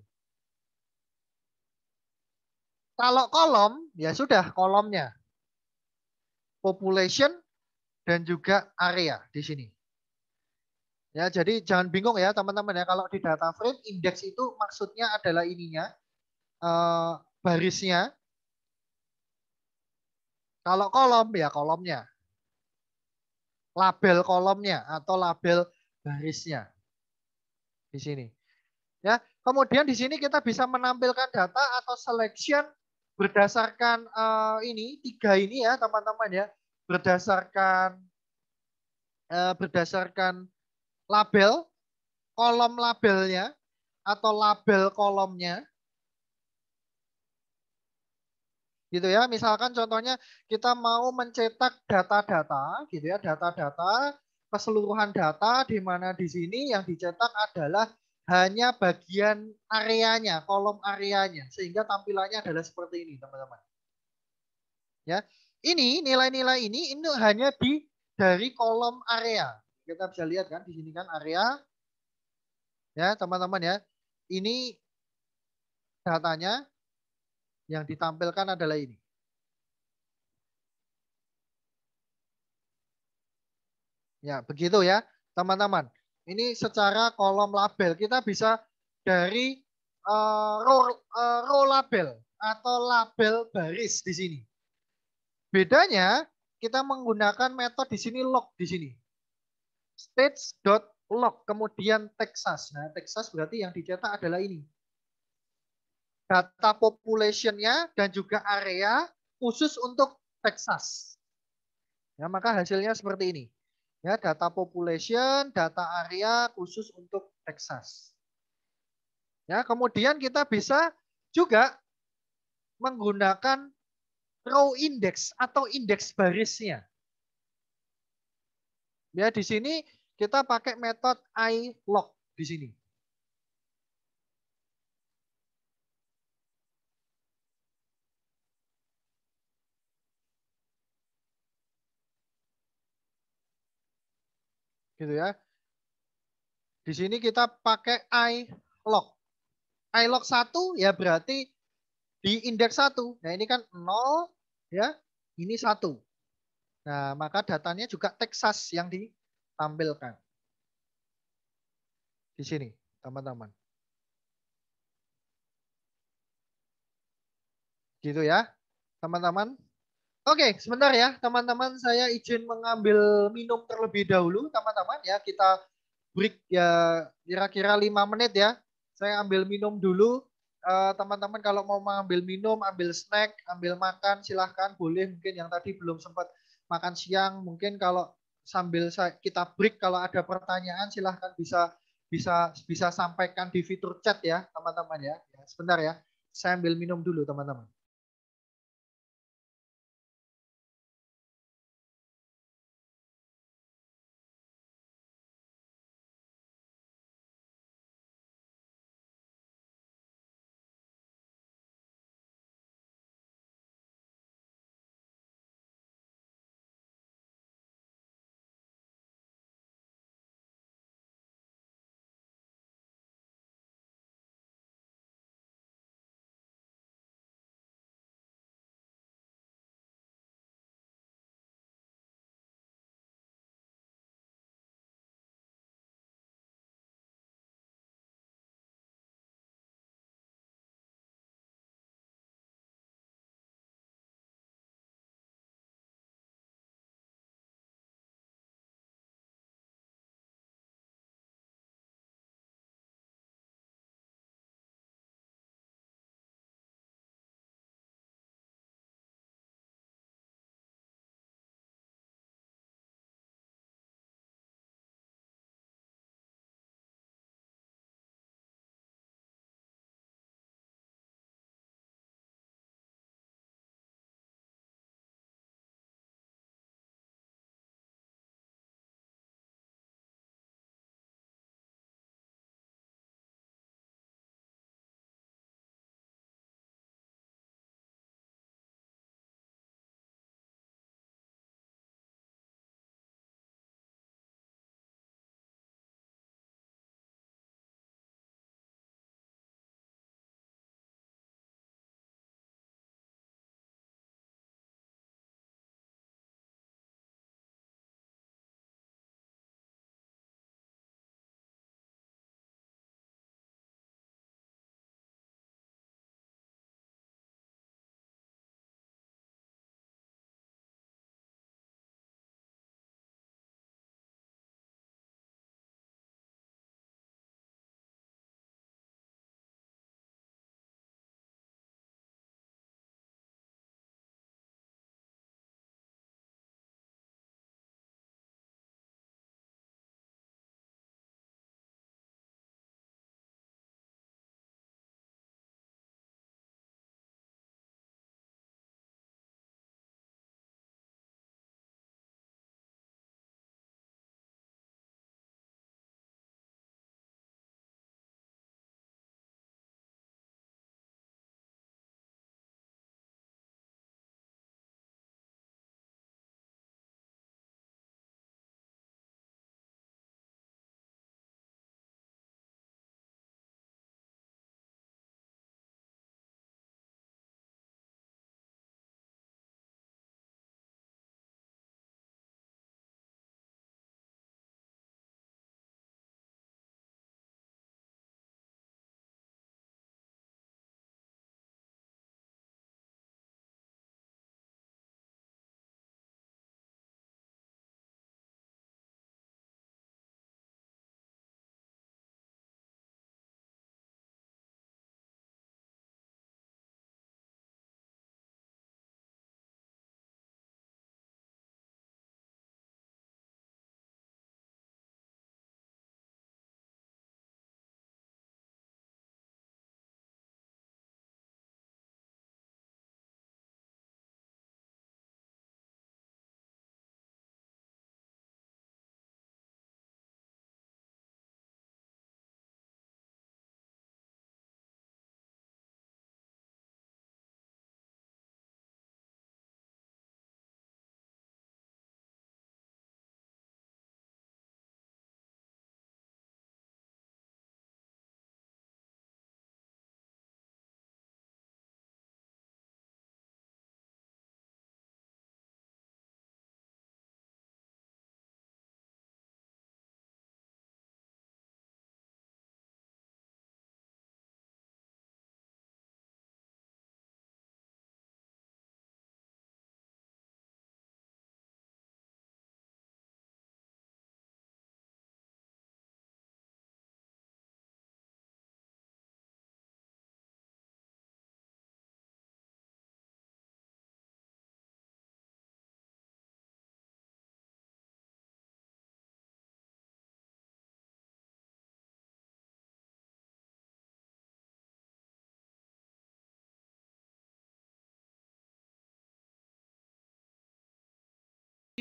Kalau kolom, ya sudah kolomnya. Population dan juga area di sini. Ya, jadi jangan bingung ya teman-teman ya, kalau di data frame indeks itu maksudnya adalah ininya barisnya. Kalau kolom ya kolomnya, label kolomnya atau label barisnya di sini. Ya, kemudian di sini kita bisa menampilkan data atau selection berdasarkan ini tiga ini ya teman-teman ya, berdasarkan label, kolom labelnya atau label kolomnya gitu ya. Misalkan contohnya kita mau mencetak data-data gitu ya, data-data keseluruhan data di mana di sini yang dicetak adalah hanya bagian areanya, kolom areanya, sehingga tampilannya adalah seperti ini, teman-teman. Ya. Ini nilai-nilai ini hanya dari kolom area. Kita bisa lihat kan di sini kan area ya, teman-teman ya. Ini datanya yang ditampilkan adalah ini. Ya, begitu ya, teman-teman. Ini secara kolom label kita bisa dari row label atau label baris di sini. Bedanya kita menggunakan metode di sini log di sini. Stage.log kemudian Texas. Nah, Texas berarti yang dicetak adalah ini. Data population-nya dan juga area khusus untuk Texas. Ya, maka hasilnya seperti ini. Ya, data population, data area khusus untuk Texas. Ya, kemudian kita bisa juga menggunakan row index atau indeks barisnya. Ya, di sini kita pakai metode ilog di sini. Gitu ya. Di sini kita pakai ilog. Ilog 1 ya berarti di indeks 1. Nah, ini kan 0 ya. Ini 1. Nah, maka datanya juga Texas yang ditampilkan. Di sini, teman-teman. Gitu ya, teman-teman. Oke, sebentar ya, teman-teman. Saya izin mengambil minum terlebih dahulu, teman-teman ya. Kita break ya kira-kira 5 menit ya. Saya ambil minum dulu. Teman-teman kalau mau mengambil minum, ambil snack, ambil makan, silahkan boleh. Mungkin yang tadi belum sempat makan siang, mungkin kalau sambil kita break, kalau ada pertanyaan silahkan bisa bisa bisa sampaikan di fitur chat ya, teman-teman ya. Sebentar ya, saya ambil minum dulu, teman-teman.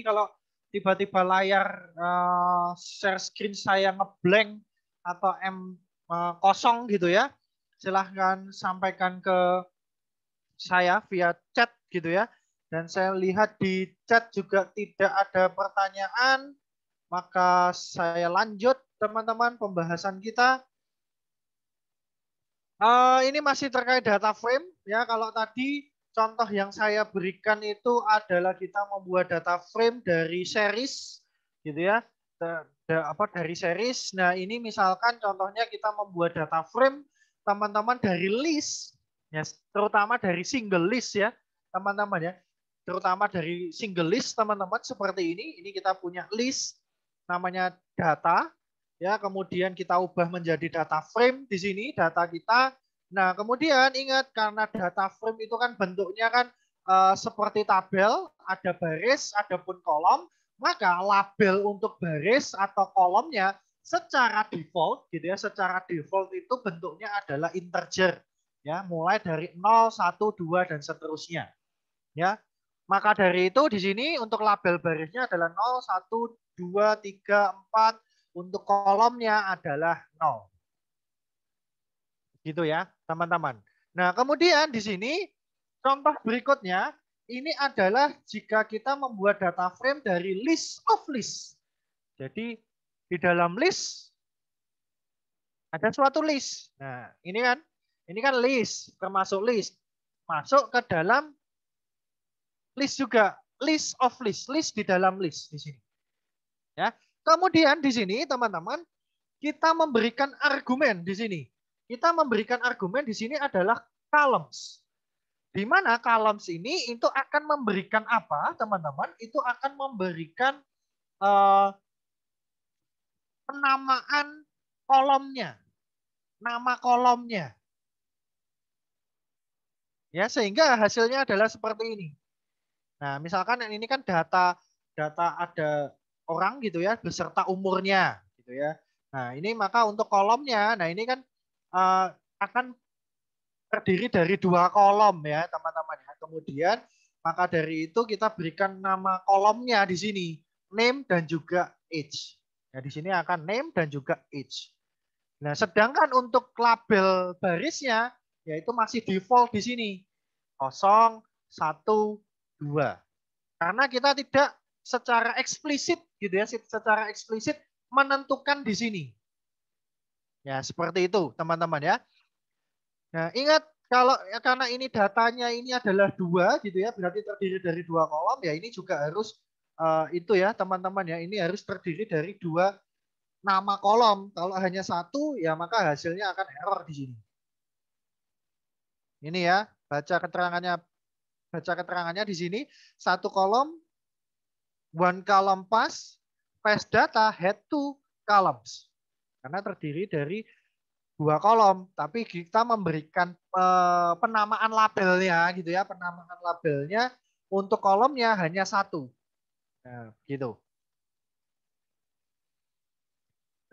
kalau tiba-tiba layar share screen saya ngeblank atau kosong gitu ya, silahkan sampaikan ke saya via chat gitu ya. Dan saya lihat di chat juga tidak ada pertanyaan, maka saya lanjut teman-teman pembahasan kita. Ini masih terkait data frame ya. Kalau tadi contoh yang saya berikan itu adalah kita membuat data frame dari series gitu ya. Dari series. Nah, ini misalkan contohnya kita membuat data frame teman-teman dari list ya, terutama dari single list ya, teman-teman ya. Terutama dari single list teman-teman seperti ini. Ini kita punya list namanya data ya, kemudian kita ubah menjadi data frame di sini data kita. Nah, kemudian ingat karena data frame itu kan bentuknya kan seperti tabel, ada baris, ada pun kolom, maka label untuk baris atau kolomnya secara default gitu ya, secara default itu bentuknya adalah integer ya, mulai dari 0, 1, 2 dan seterusnya. Ya. Maka dari itu di sini untuk label barisnya adalah 0, 1, 2, 3, 4, untuk kolomnya adalah 0. Gitu ya, teman-teman. Nah, kemudian di sini contoh berikutnya ini adalah jika kita membuat data frame dari list of list. Jadi di dalam list ada suatu list. Nah, ini kan list, termasuk list. Masuk ke dalam list juga, list of list, list di dalam list di sini. Ya. Kemudian di sini teman-teman kita memberikan argumen di sini. Kita memberikan argumen di sini adalah columns. Di mana columns ini itu akan memberikan apa, teman-teman? Itu akan memberikan penamaan kolomnya, nama kolomnya. Ya, sehingga hasilnya adalah seperti ini. Nah, misalkan ini kan data ada orang gitu ya, beserta umurnya gitu ya. Nah, ini maka untuk kolomnya, nah ini kan akan terdiri dari 2 kolom ya, teman-teman ya. Kemudian maka dari itu kita berikan nama kolomnya di sini, name dan juga age. Ya, di sini akan name dan juga age. Nah, sedangkan untuk label barisnya yaitu masih default di sini. 0, 1, 2. Karena kita tidak secara eksplisit gitu ya, secara eksplisit menentukan di sini. Ya, seperti itu, teman-teman ya. Nah, ingat kalau karena ini datanya ini adalah 2 gitu ya, berarti terdiri dari 2 kolom ya, ini juga harus itu ya, teman-teman ya, ini harus terdiri dari 2 nama kolom. Kalau hanya 1 ya maka hasilnya akan error di sini. Ini ya, baca keterangannya di sini, 1 kolom, 1 column pass data had 2 columns. Karena terdiri dari 2 kolom, tapi kita memberikan penamaan labelnya gitu ya, penamaan labelnya untuk kolomnya hanya 1. Nah, gitu.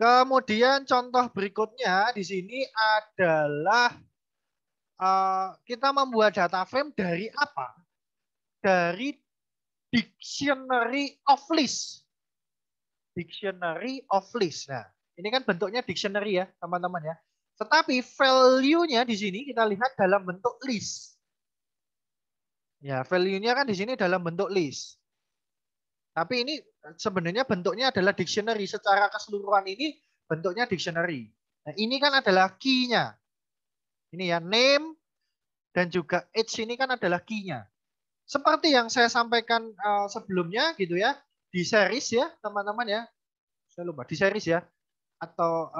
Kemudian contoh berikutnya di sini adalah kita membuat data frame dari apa? Dari dictionary of list. Dictionary of list. Nah, ini kan bentuknya dictionary ya, teman-teman ya. Tetapi value-nya di sini kita lihat dalam bentuk list. Ya, value-nya kan di sini dalam bentuk list. Tapi ini sebenarnya bentuknya adalah dictionary. Secara keseluruhan ini bentuknya dictionary. Nah, ini kan adalah key-nya. Ini ya, name dan juga age ini kan adalah key-nya. Seperti yang saya sampaikan sebelumnya gitu ya, di series ya, teman-teman ya. Saya lupa, di series ya. Atau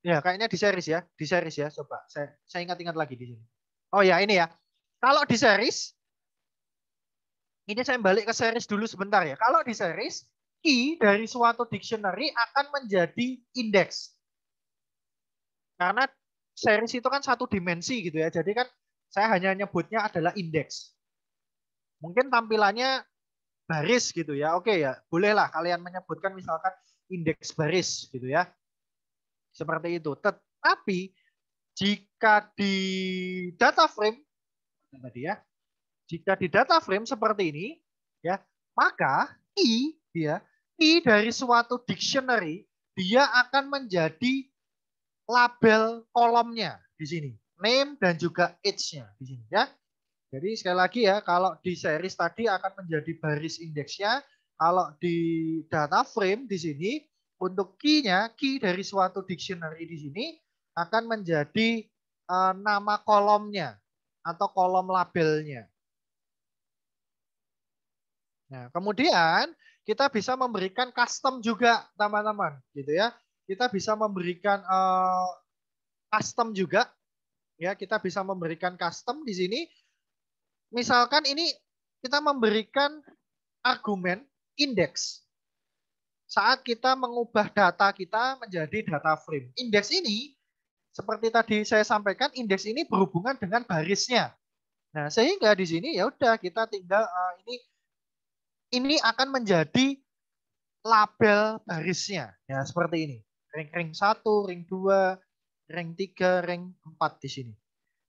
ya kayaknya di series ya. Coba saya ingat-ingat lagi di sini. Oh ya ini ya. Kalau di series, ini saya balik ke series dulu sebentar ya. Kalau di series, key dari suatu dictionary akan menjadi indeks. Karena series itu kan satu dimensi gitu ya. Jadi kan saya hanya nyebutnya adalah indeks. Mungkin tampilannya baris gitu ya. Oke ya, bolehlah kalian menyebutkan misalkan indeks baris gitu ya. Seperti itu. Tetapi jika di data frame tadi ya, jika di data frame seperti ini ya, Maka key dari suatu dictionary dia akan menjadi label kolomnya di sini, name dan juga age-nya di sini ya. Jadi sekali lagi ya, kalau di series tadi akan menjadi baris indeksnya, kalau di data frame di sini untuk key-nya, key dari suatu dictionary di sini akan menjadi nama kolomnya atau kolom labelnya. Nah, kemudian kita bisa memberikan custom juga, teman-teman, gitu ya. Kita bisa memberikan custom juga, ya. Kita bisa memberikan custom di sini. Misalkan ini kita memberikan argumen indeks saat kita mengubah data kita menjadi data frame. Indeks ini, seperti tadi saya sampaikan, indeks ini berhubungan dengan barisnya. Nah, sehingga di sini ya udah kita tinggal ini akan menjadi label barisnya. Ya, seperti ini. Ring 1, ring 2, ring 3, ring 4 di sini.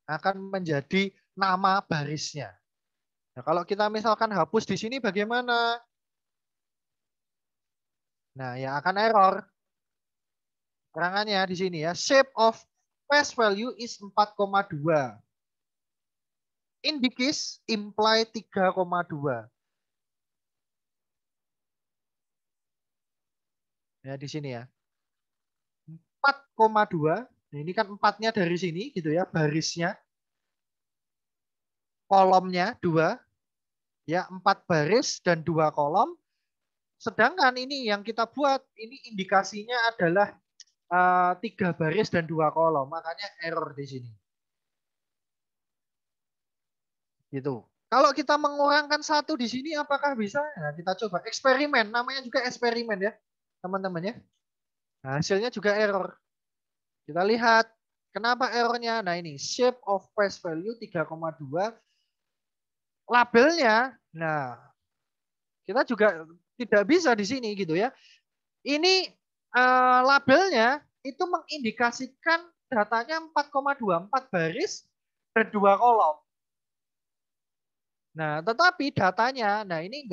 Akan menjadi nama barisnya. Nah, kalau kita misalkan hapus di sini bagaimana? Nah, ya akan error. Keterangannya di sini ya. Shape of face value is 4,2. In the case imply 3,2. Ya di sini ya. 4,2. Nah, ini kan 4-nya dari sini gitu ya, barisnya. Kolomnya 2. Ya, 4 baris dan 2 kolom. Sedangkan ini yang kita buat, ini indikasinya adalah 3 baris dan 2 kolom. Makanya error di sini. Gitu. Kalau kita mengurangkan 1 di sini, apakah bisa? Nah, kita coba eksperimen. Namanya juga eksperimen ya, teman-teman ya. Nah, hasilnya juga error. Kita lihat kenapa errornya. Nah ini shape of face value 3,2. Labelnya, nah kita juga tidak bisa di sini gitu ya. Ini labelnya itu mengindikasikan datanya 4,2, 4 baris dan 2 kolom. Nah, tetapi datanya, nah ini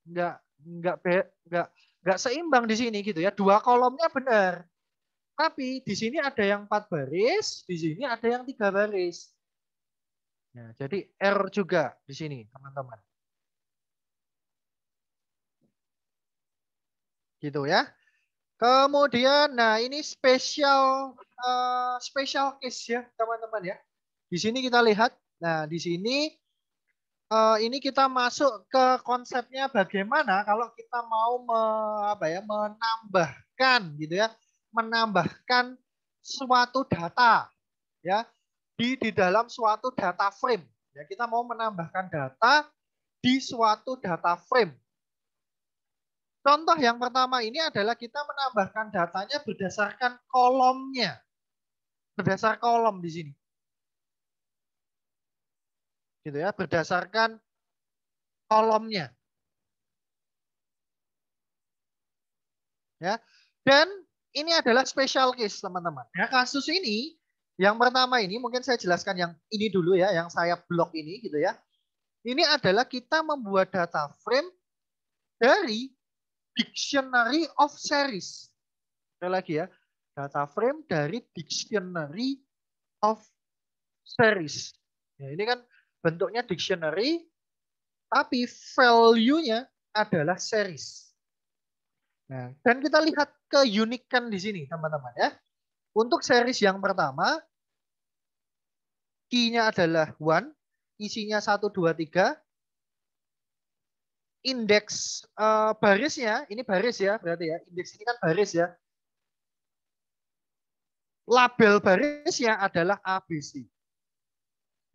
enggak seimbang di sini gitu ya. 2 kolomnya benar. Tapi di sini ada yang 4 baris, di sini ada yang 3 baris. Nah, jadi error juga di sini, teman-teman. Gitu ya. Kemudian, nah ini special case ya, teman-teman ya. Di sini kita lihat, nah di sini ini kita masuk ke konsepnya bagaimana kalau kita mau menambahkan gitu ya, menambahkan suatu data ya di dalam suatu data frame. Ya, kita mau menambahkan data di suatu data frame. Contoh yang pertama ini adalah kita menambahkan datanya berdasarkan kolomnya. Berdasar kolom di sini. Gitu ya, berdasarkan kolomnya. Ya. Dan ini adalah special case, teman-teman. Ya, kasus ini yang pertama ini mungkin saya jelaskan yang ini dulu ya, yang saya blok ini gitu ya. Ini adalah kita membuat data frame dari dictionary of series. Sekali lagi ya, data frame dari dictionary of series. Ya, ini kan bentuknya dictionary, tapi value-nya adalah series. Nah, dan kita lihat keunikan di sini, teman-teman ya. Untuk series yang pertama, key-nya adalah 1, isinya 1, 2, 3. Indeks barisnya, ini baris ya, berarti ya. Indeks ini kan baris ya. Label barisnya adalah ABC.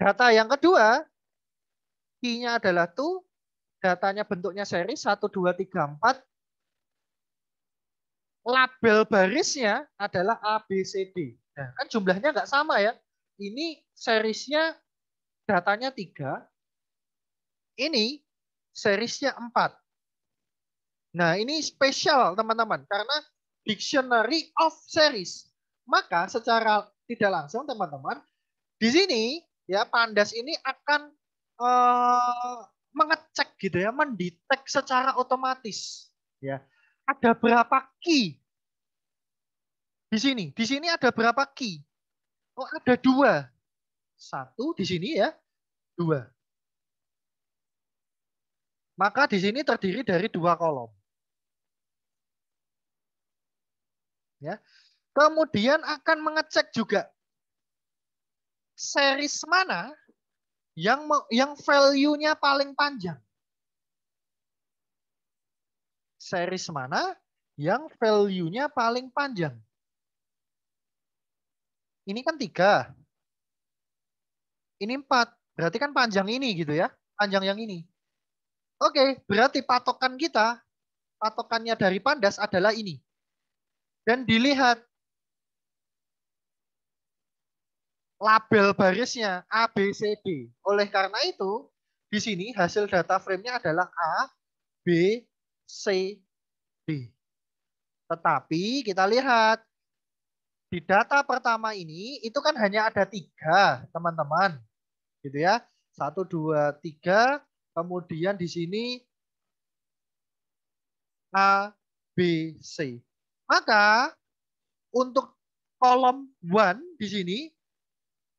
Data yang kedua, key-nya adalah to, datanya bentuknya seri 1, 2, 3, 4. Label barisnya adalah ABCD. Nah, kan jumlahnya nggak sama ya. Ini seriesnya datanya 3. Ini seriesnya 4. Nah, ini spesial teman-teman karena dictionary of series. Maka secara tidak langsung teman-teman, di sini ya Pandas ini akan mengecek gitu ya, mendetek secara otomatis ya. Ada berapa key di sini? Di sini ada berapa key? Oh, ada 2. 1 di sini ya, 2. Maka di sini terdiri dari 2 kolom. Ya. Kemudian akan mengecek juga series mana yang value-nya paling panjang. Series mana yang value-nya paling panjang. Ini kan 3. Ini 4. Berarti kan panjang ini gitu ya. Panjang yang ini. Oke, berarti patokannya dari Pandas adalah ini. Dan dilihat label barisnya A, B, C, D. Oleh karena itu, di sini hasil data frame-nya adalah A, B, C, D. Tetapi kita lihat di data pertama ini itu kan hanya ada 3, teman-teman. Gitu ya. 1, 2, 3. Kemudian di sini A, B, C. Maka untuk kolom 1 di sini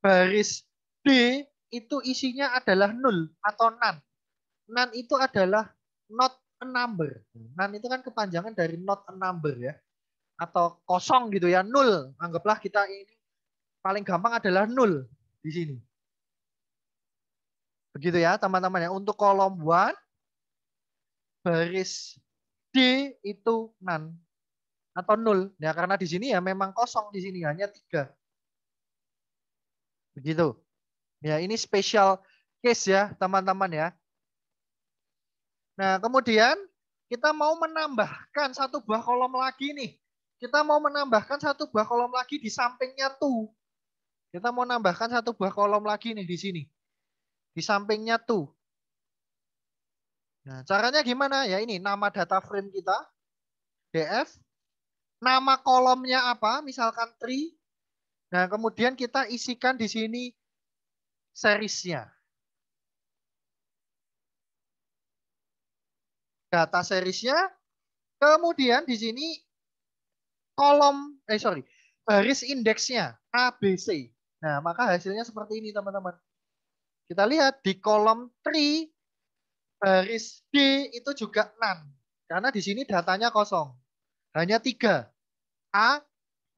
baris D itu isinya adalah 0 atau none. None itu adalah not a number. None itu kan kepanjangan dari not a number ya. Atau kosong gitu ya, 0. Anggaplah kita ini paling gampang adalah 0 di sini. Begitu ya teman-teman ya. Untuk kolom 1 baris D itu none atau 0. Ya karena di sini ya memang kosong di sini hanya 3. Begitu. Ya ini special case ya teman-teman ya. Nah kemudian kita mau menambahkan 1 buah kolom lagi nih. Kita mau menambahkan 1 buah kolom lagi di sampingnya tuh. Kita mau nambahkan 1 buah kolom lagi nih di sini. Di sampingnya tuh. Nah caranya gimana? Ya ini nama data frame kita. DF. Nama kolomnya apa? Misalkan tree. Nah kemudian kita isikan di sini seriesnya. Data seriesnya. Kemudian di sini baris indeksnya A, B, C. Nah, maka hasilnya seperti ini teman-teman. Kita lihat di kolom tree baris D itu juga none. Karena di sini datanya kosong. Hanya 3. A,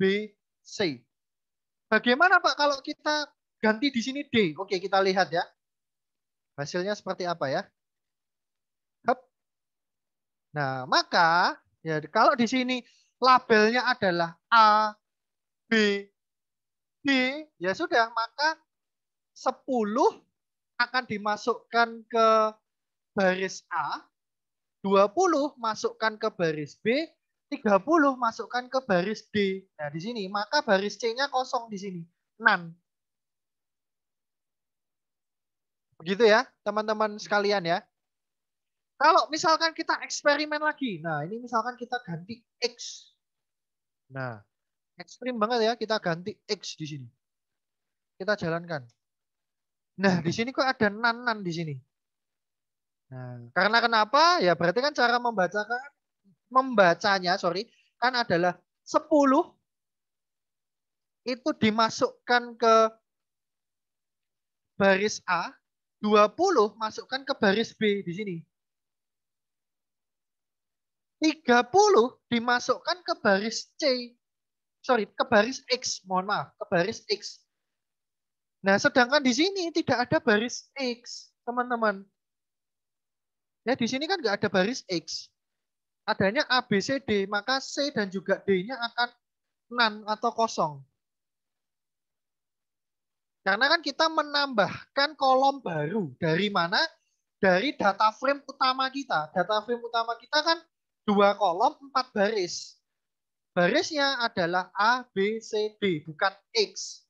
B, C. Bagaimana Pak kalau kita ganti di sini D? Oke, kita lihat ya. Hasilnya seperti apa ya. Nah, maka ya kalau di sini labelnya adalah A, B, D, ya sudah, maka 10 akan dimasukkan ke baris A, 20 masukkan ke baris B, 30 masukkan ke baris D. Nah, di sini maka baris C-nya kosong di sini, none. Begitu ya, teman-teman sekalian ya. Kalau misalkan kita eksperimen lagi, nah ini misalkan kita ganti X. Nah, ekstrim banget ya, kita ganti X di sini. Kita jalankan. Nah, di sini kok ada nan-nan di sini. Nah, karena kenapa? Ya berarti kan cara membacanya, kan adalah 10 itu dimasukkan ke baris A, 20 masukkan ke baris B di sini. 30 dimasukkan ke baris C. Ke baris X, mohon maaf, ke baris X. Nah, sedangkan di sini tidak ada baris X, teman-teman. Ya, di sini kan nggak ada baris X. Adanya A, B, C, D, maka C dan juga D-nya akan none atau kosong. Karena kan kita menambahkan kolom baru. Dari mana? Dari data frame utama kita. Data frame utama kita kan 2 kolom, 4 baris. Barisnya adalah A, B, C, D, bukan X.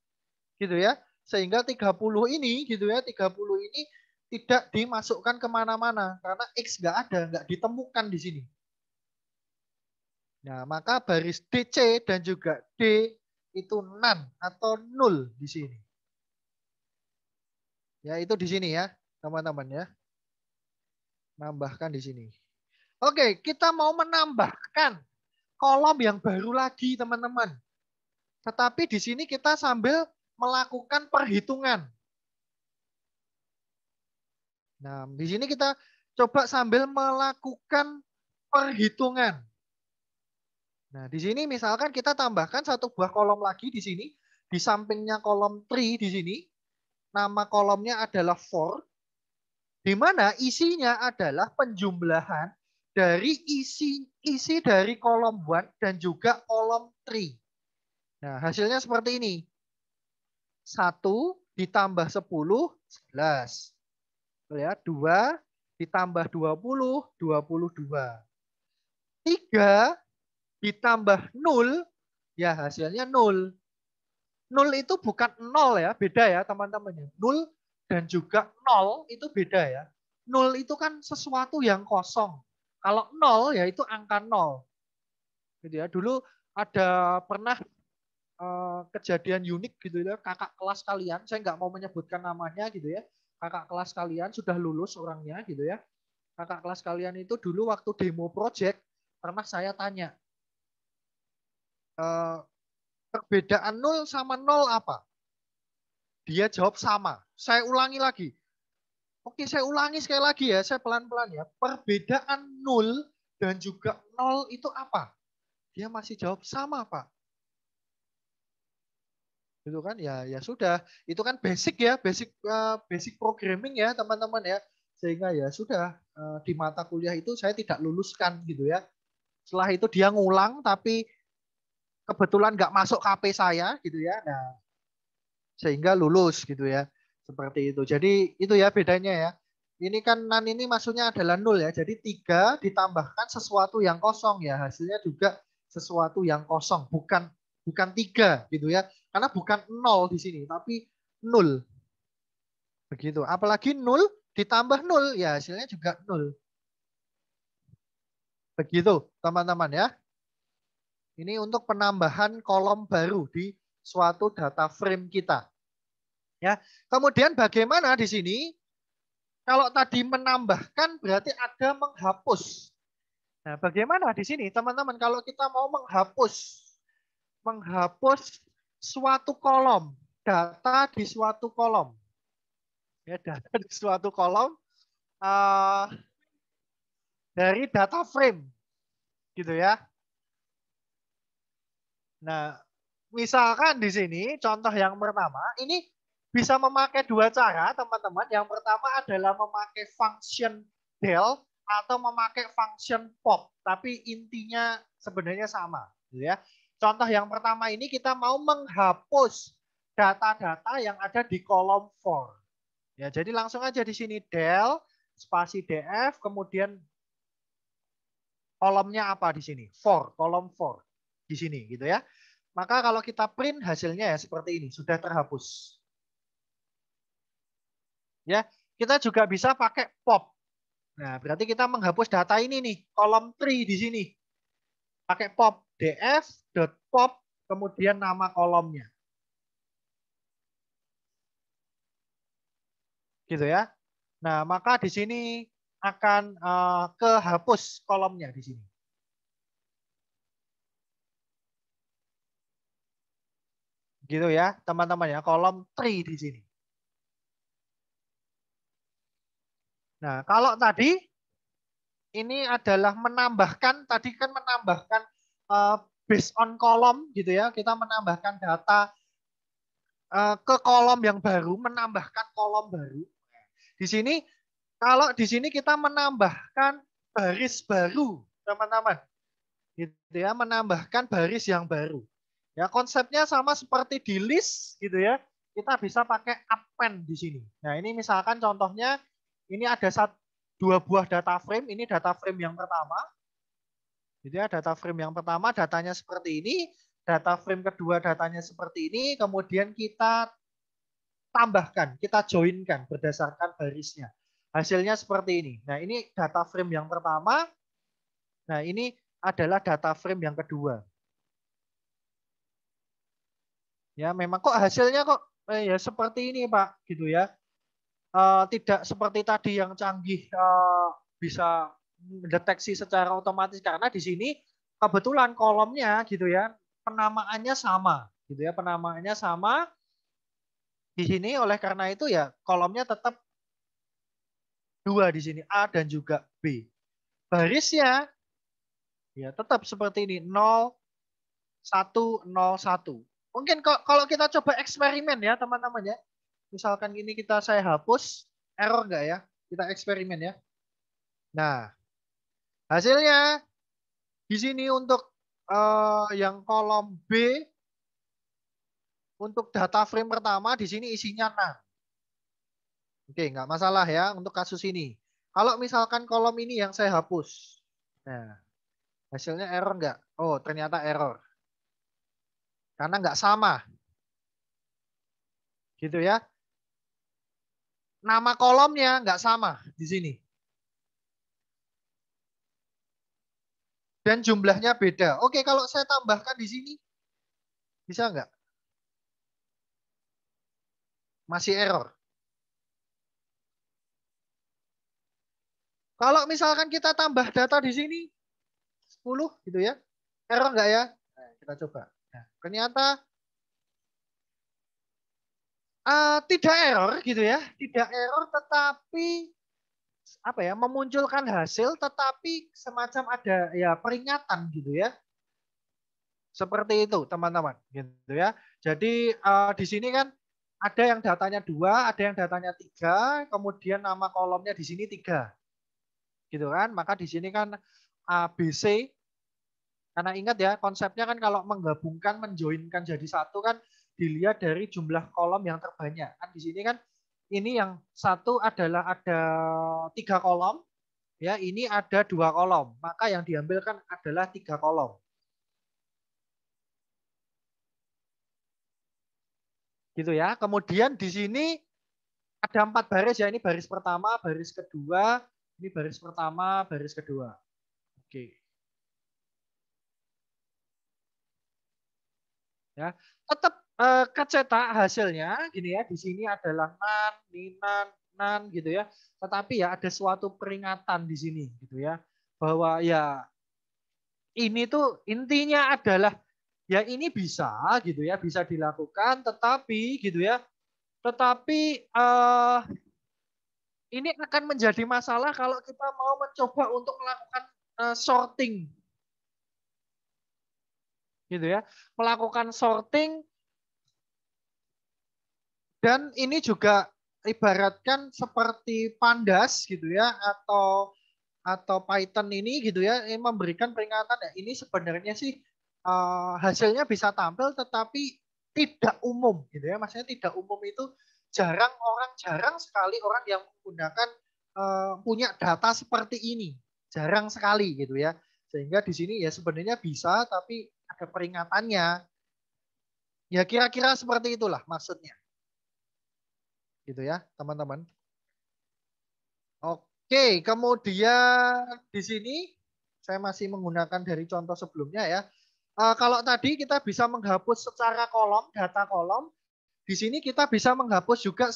Gitu ya. Sehingga 30 ini, gitu ya, 30 ini tidak dimasukkan kemana-mana. Karena X nggak ada, nggak ditemukan di sini. Nah, maka baris DC dan juga D itu none atau 0 di sini. Ya, itu di sini ya, teman-teman ya. Nambahkan di sini. Oke, kita mau menambahkan kolom yang baru lagi, teman-teman. Tetapi di sini kita sambil melakukan perhitungan. Nah, di sini kita coba sambil melakukan perhitungan. Nah, di sini misalkan kita tambahkan satu buah kolom lagi di sini. Di sampingnya kolom 3 di sini. Nama kolomnya adalah for. Di mana isinya adalah penjumlahan dari isi dari kolom 1 dan juga kolom 3. Nah, hasilnya seperti ini. 1 ditambah 10, 11. Ya, 2 ditambah 20, 22. 3 ditambah 0, ya hasilnya 0. 0 itu bukan 0 ya, beda ya teman-teman. 0 dan juga 0 itu beda ya. 0 itu kan sesuatu yang kosong. Kalau 0 ya itu angka 0. Gitu ya. Dulu ada pernah kejadian unik gitu ya, kakak kelas kalian, saya nggak mau menyebutkan namanya gitu ya, kakak kelas kalian sudah lulus orangnya gitu ya, kakak kelas kalian itu dulu waktu demo project pernah saya tanya, perbedaan 0 sama 0 apa? Dia jawab sama. Saya ulangi lagi. Oke, saya ulangi sekali lagi ya, saya pelan-pelan ya. Perbedaan 0 dan juga 0 itu apa? Dia masih jawab sama, Pak. Gitu kan? Ya, ya sudah. Itu kan basic ya, basic programming ya, teman-teman ya. Sehingga ya sudah di mata kuliah itu saya tidak luluskan gitu ya. Setelah itu dia ngulang tapi kebetulan nggak masuk KP saya gitu ya. Nah, sehingga lulus gitu ya. Seperti itu. Jadi itu ya bedanya ya. Ini kan nan ini maksudnya adalah 0 ya. Jadi 3 ditambahkan sesuatu yang kosong ya. Hasilnya juga sesuatu yang kosong. Bukan 3 gitu ya. Karena bukan 0 di sini. Tapi 0. Begitu. Apalagi 0 ditambah 0 ya hasilnya juga 0. Begitu teman-teman ya. Ini untuk penambahan kolom baru di suatu data frame kita. Ya. Kemudian bagaimana di sini? Kalau tadi menambahkan berarti ada menghapus. Nah, bagaimana di sini teman-teman kalau kita mau menghapus suatu kolom, data di suatu kolom. Ya, data di suatu kolom dari data frame. Gitu ya. Nah, misalkan di sini contoh yang pertama, ini bisa memakai dua cara, teman-teman. Yang pertama adalah memakai function del atau memakai function pop, tapi intinya sebenarnya sama, gitu ya. Contoh yang pertama ini kita mau menghapus data-data yang ada di kolom for. Ya, jadi langsung aja di sini del spasi df, kemudian kolomnya apa di sini? For, kolom for di sini, gitu ya. Maka kalau kita print hasilnya ya seperti ini, sudah terhapus. Ya, kita juga bisa pakai pop. Nah, berarti kita menghapus data ini nih, kolom 3 di sini. Pakai pop df.pop kemudian nama kolomnya. Gitu ya. Nah, maka di sini akan kehapus kolomnya di sini. Gitu ya, teman-teman ya, kolom 3 di sini. Nah, kalau tadi ini adalah menambahkan, tadi kan menambahkan based on kolom gitu ya, kita menambahkan data ke kolom yang baru, menambahkan kolom baru. Di sini, kalau di sini kita menambahkan baris baru, teman-teman. Gitu ya, menambahkan baris yang baru. Ya, konsepnya sama seperti di list gitu ya. Kita bisa pakai append di sini. Nah, ini misalkan contohnya ini ada dua buah data frame, ini data frame yang pertama. Jadi ya, data frame yang pertama datanya seperti ini, data frame kedua datanya seperti ini, kemudian kita tambahkan, kita joinkan berdasarkan barisnya. Hasilnya seperti ini. Nah, ini data frame yang pertama. Nah, ini adalah data frame yang kedua. Ya, memang kok hasilnya kok ya seperti ini, Pak, gitu ya. Tidak seperti tadi yang canggih bisa mendeteksi secara otomatis karena di sini kebetulan kolomnya gitu ya, penamaannya sama gitu ya, penamaannya sama di sini, oleh karena itu ya kolomnya tetap dua di sini, A dan juga B. Barisnya ya tetap seperti ini, 0, 1, 0, 1. Mungkin kalau kita coba eksperimen ya teman-teman ya. Misalkan ini saya hapus, error nggak ya? Kita eksperimen ya. Nah, hasilnya di sini untuk yang kolom B, untuk data frame pertama di sini isinya 6. Oke, nggak masalah ya untuk kasus ini. Kalau misalkan kolom ini yang saya hapus. Nah, hasilnya error nggak? Oh, ternyata error. Karena nggak sama. Gitu ya. Nama kolomnya nggak sama di sini. Dan jumlahnya beda. Oke, kalau saya tambahkan di sini, bisa nggak? Masih error. Kalau misalkan kita tambah data di sini, 10 gitu ya. Error nggak ya? Nah, kita coba. Nah, ternyata tidak error gitu ya. Tidak error, tetapi apa ya, memunculkan hasil tetapi semacam ada ya peringatan gitu ya. Seperti itu teman-teman gitu ya. Jadi di sini kan ada yang datanya 2, ada yang datanya 3, kemudian nama kolomnya di sini 3. Gitu kan? Maka di sini kan A, B, C, karena ingat ya konsepnya kan kalau menggabungkan, menjoinkan jadi satu kan dilihat dari jumlah kolom yang terbanyak. Kan di sini kan ini yang satu adalah ada 3 kolom, ya ini ada 2 kolom, maka yang diambilkan adalah 3 kolom. Gitu ya. Kemudian di sini ada 4 baris ya, ini baris pertama, baris kedua, ini baris pertama, baris kedua. Oke. Ya, tetap kecetak hasilnya gini ya, di sini adalah nan, ninan, nan gitu ya. Tetapi ya ada suatu peringatan di sini gitu ya, bahwa ya ini tuh intinya adalah ya ini bisa gitu ya, bisa dilakukan, tetapi gitu ya, tetapi ini akan menjadi masalah kalau kita mau mencoba untuk melakukan sorting gitu ya, melakukan sorting. Dan ini juga ibaratkan seperti Pandas gitu ya, atau Python ini gitu ya, ini memberikan peringatan ya, ini sebenarnya sih hasilnya bisa tampil tetapi tidak umum gitu ya. Maksudnya tidak umum itu jarang sekali orang yang menggunakan punya data seperti ini. Jarang sekali gitu ya. Sehingga di sini ya sebenarnya bisa tapi ada peringatannya. Ya kira-kira seperti itulah maksudnya. Gitu ya, teman-teman. Oke, kemudian di sini saya masih menggunakan dari contoh sebelumnya ya. Kalau tadi kita bisa menghapus secara kolom, data kolom, di sini kita bisa menghapus juga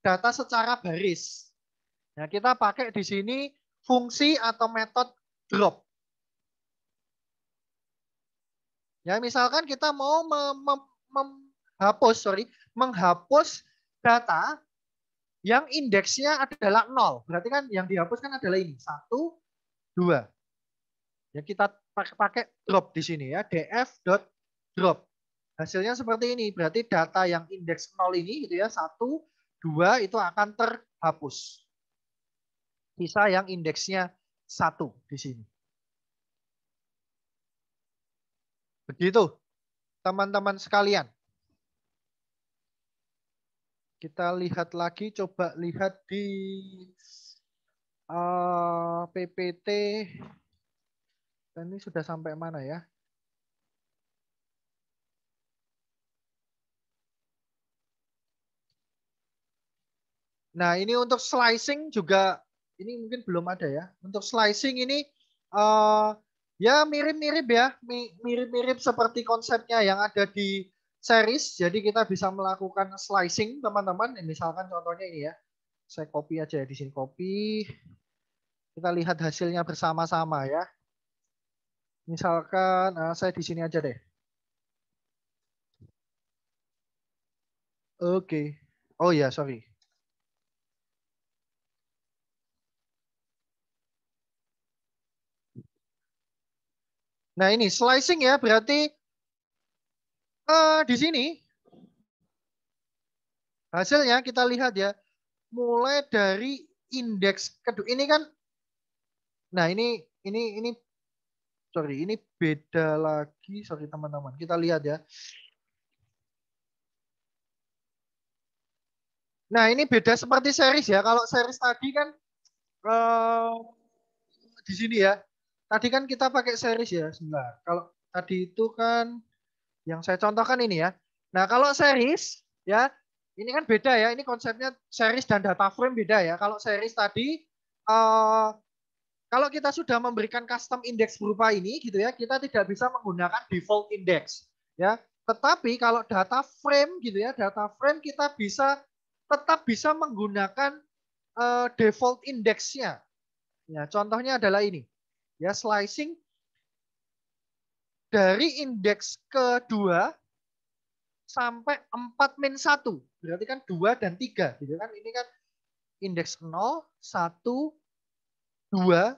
data secara baris. Nah, kita pakai di sini fungsi atau metode drop. Ya, misalkan kita mau menghapus data yang indeksnya adalah 0. Berarti kan yang dihapus kan adalah ini, 1, 2. Ya kita pakai drop di sini ya, df.drop. Hasilnya seperti ini. Berarti data yang indeks 0 ini gitu ya, 1, 2 itu akan terhapus. Sisa yang indeksnya 1 di sini. Begitu, teman-teman sekalian. Kita lihat lagi, coba lihat di PPT. Ini sudah sampai mana ya? Nah, ini untuk slicing juga ini mungkin belum ada ya. Untuk slicing ini ya mirip-mirip ya, mirip-mirip seperti konsepnya yang ada di series. Jadi kita bisa melakukan slicing, teman-teman. Misalkan contohnya ini ya. Saya copy aja ya di sini, copy. Kita lihat hasilnya bersama-sama ya. Misalkan saya di sini aja deh. Oke. Oh ya, sorry. Nah ini slicing ya, berarti di sini hasilnya kita lihat ya, mulai dari indeks kedua ini kan, nah ini sorry, ini beda lagi, sorry teman-teman, kita lihat ya. Nah ini beda seperti series ya, kalau series tadi kan di sini ya, tadi kan kita pakai series ya, sebentar. Kalau tadi itu kan yang saya contohkan ini ya. Nah kalau series ya, ini kan beda ya, ini konsepnya series dan data frame beda ya. Kalau series tadi kalau kita sudah memberikan custom index berupa ini gitu ya, kita tidak bisa menggunakan default index ya. Tetapi kalau data frame gitu ya, data frame kita tetap bisa menggunakan default indexnya. Ya, contohnya adalah ini. Ya, slicing dari indeks kedua sampai 4-1. Berarti kan 2 dan 3 gitu kan. Ini kan indeks 0, 1, 2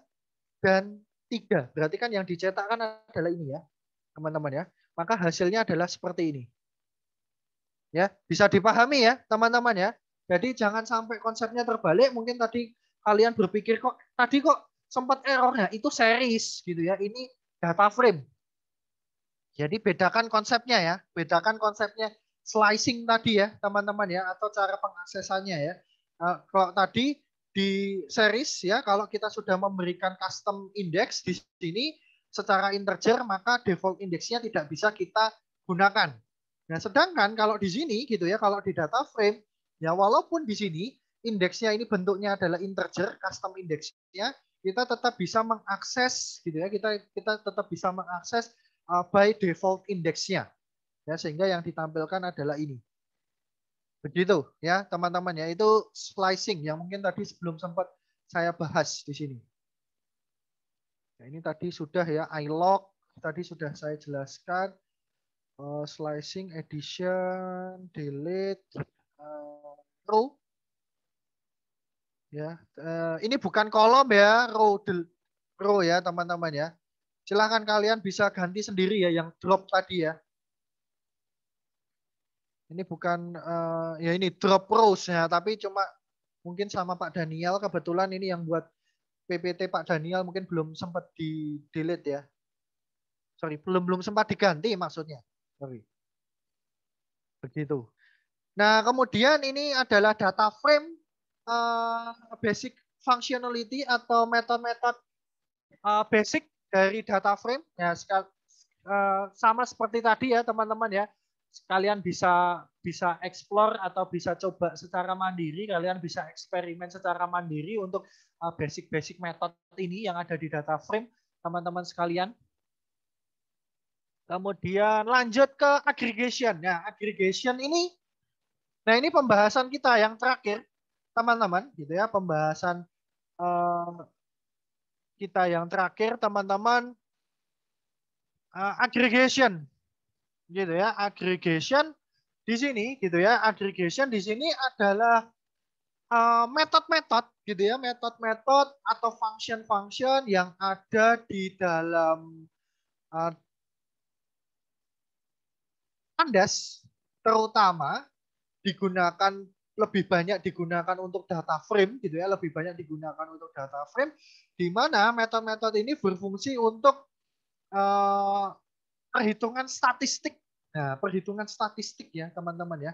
dan 3. Berarti kan yang dicetakkan adalah ini ya, teman-teman ya. Maka hasilnya adalah seperti ini. Ya, bisa dipahami ya, teman-teman ya. Jadi jangan sampai konsepnya terbalik. Mungkin tadi kalian berpikir kok tadi kok sempat errornya itu series gitu ya. Ini data frame. Jadi bedakan konsepnya ya, bedakan konsepnya slicing tadi ya, teman-teman ya, atau cara pengaksesannya ya. Kalau tadi di series ya, kalau kita sudah memberikan custom index di sini secara integer, maka default indexnya tidak bisa kita gunakan. Nah, sedangkan kalau di sini gitu ya, kalau di data frame ya, walaupun di sini indeksnya ini bentuknya adalah integer, custom indeksnya, kita tetap bisa mengakses gitu ya, kita tetap bisa mengakses by default indeksnya ya, sehingga yang ditampilkan adalah ini. Begitu ya teman-teman ya, itu splicing yang mungkin tadi sebelum sempat saya bahas di sini. Nah, ini tadi sudah ya, ilog tadi sudah saya jelaskan, slicing, addition, delete, row ya. Ini bukan kolom ya, row ya teman-teman ya. Silahkan kalian bisa ganti sendiri ya yang drop tadi ya. Ini bukan ya ini drop rows ya, tapi cuma mungkin sama Pak Daniel kebetulan ini yang buat PPT Pak Daniel mungkin belum sempat di delete ya. Sorry, belum sempat diganti maksudnya. Sorry. Begitu. Nah, kemudian ini adalah data frame basic functionality atau metode-metode basic dari data frame. Ya, sama seperti tadi ya teman-teman ya. Kalian bisa explore atau bisa coba secara mandiri, kalian bisa eksperimen secara mandiri untuk basic-basic metode ini yang ada di data frame, teman-teman sekalian. Kemudian lanjut ke aggregation. Nah, aggregation ini, nah ini pembahasan kita yang terakhir, teman-teman, gitu ya, pembahasan kita yang terakhir, teman-teman, aggregation, gitu ya, aggregation di sini, gitu ya, aggregation di sini adalah metode-metode, gitu ya, metode-metode atau function-function yang ada di dalam Pandas, terutama digunakan lebih banyak digunakan untuk data frame gitu ya, lebih banyak digunakan untuk data frame, di mana metode-metode ini berfungsi untuk perhitungan statistik. Nah, perhitungan statistik ya teman-teman ya.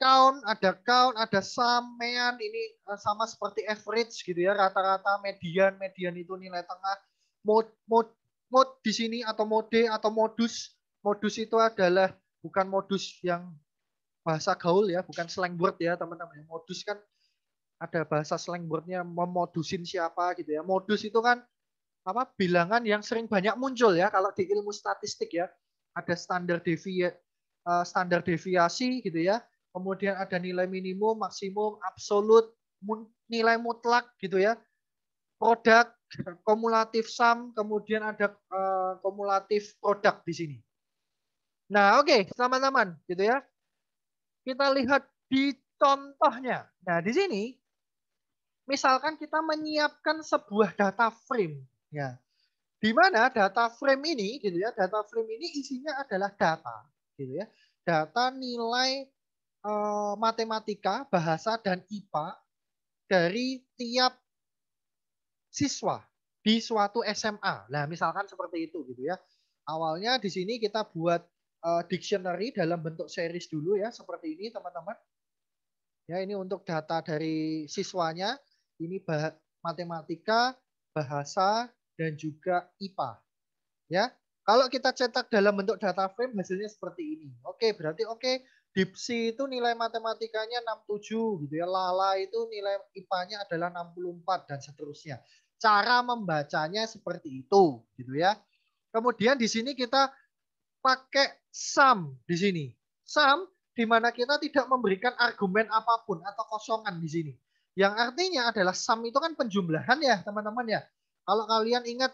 Count, ada sum, mean, ini sama seperti average gitu ya, rata-rata, median itu nilai tengah, mode di sini atau mode atau modus. Modus itu adalah bukan modus yang bahasa gaul ya, bukan slang word ya teman-teman. Modus kan ada bahasa slang wordnya, memodusin siapa gitu ya. Modus itu kan apa, bilangan yang sering banyak muncul ya kalau di ilmu statistik ya. Ada standar deviasi gitu ya. Kemudian ada nilai minimum, maksimum, absolut, nilai mutlak gitu ya. Produk, kumulatif sum, kemudian ada kumulatif produk di sini. Nah, oke, teman-teman, gitu ya. Kita lihat di contohnya. Nah, di sini misalkan kita menyiapkan sebuah data frame, ya. Di mana data frame ini gitu ya, data frame ini isinya adalah data gitu ya. Data nilai matematika, bahasa dan IPA dari tiap siswa di suatu SMA. Nah, misalkan seperti itu gitu ya. Awalnya di sini kita buat dictionary dalam bentuk series dulu ya, seperti ini teman-teman. Ya, ini untuk data dari siswanya, ini matematika, bahasa dan juga IPA. Ya, kalau kita cetak dalam bentuk data frame hasilnya seperti ini. Oke, berarti oke. Dipsi itu nilai matematikanya 67 gitu ya. Lala itu nilai IPA-nya adalah 64 dan seterusnya. Cara membacanya seperti itu gitu ya. Kemudian di sini kita pakai sum di sini. Sum di mana kita tidak memberikan argumen apapun atau kosongan di sini. Yang artinya adalah sum itu kan penjumlahan ya, teman-teman ya. Kalau kalian ingat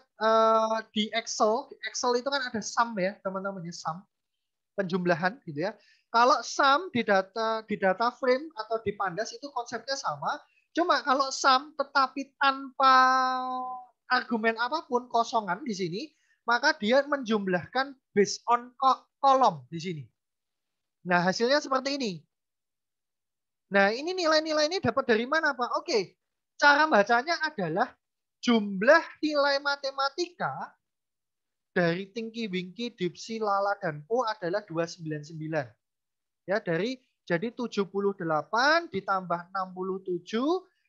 di Excel itu kan ada sum ya, teman-teman ya, sum penjumlahan gitu ya. Kalau sum di data frame atau di pandas itu konsepnya sama. Cuma kalau sum tetapi tanpa argumen apapun, kosongan di sini, maka dia menjumlahkan based on kolom di sini. Nah, hasilnya seperti ini. Nah, ini nilai-nilai ini dapat dari mana, Pak? Oke, cara bacanya adalah jumlah nilai matematika dari Tinky Winky, Dipsy, Lala, dan Po adalah 299. Ya, jadi 78 ditambah 67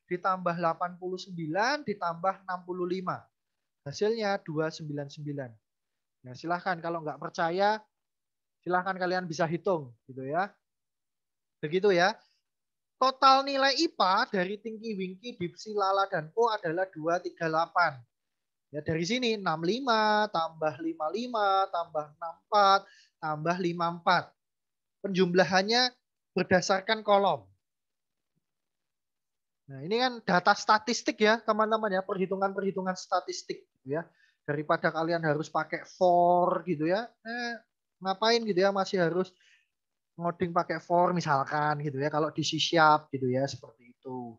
ditambah 89 ditambah 65. Hasilnya 299. Nah, silahkan kalau nggak percaya, silahkan kalian bisa hitung gitu ya. Begitu ya. Total nilai IPA dari Tinky Winky, Dipsy, Lala, dan Po adalah 238. Ya, dari sini 65 tambah 55 tambah 64 tambah 54. Penjumlahannya berdasarkan kolom. Nah, ini kan data statistik ya, teman-teman ya, perhitungan-perhitungan statistik gitu ya. Daripada kalian harus pakai for gitu ya. Ngapain gitu ya, masih harus ngoding pakai for misalkan gitu ya, kalau di C# gitu ya, seperti itu.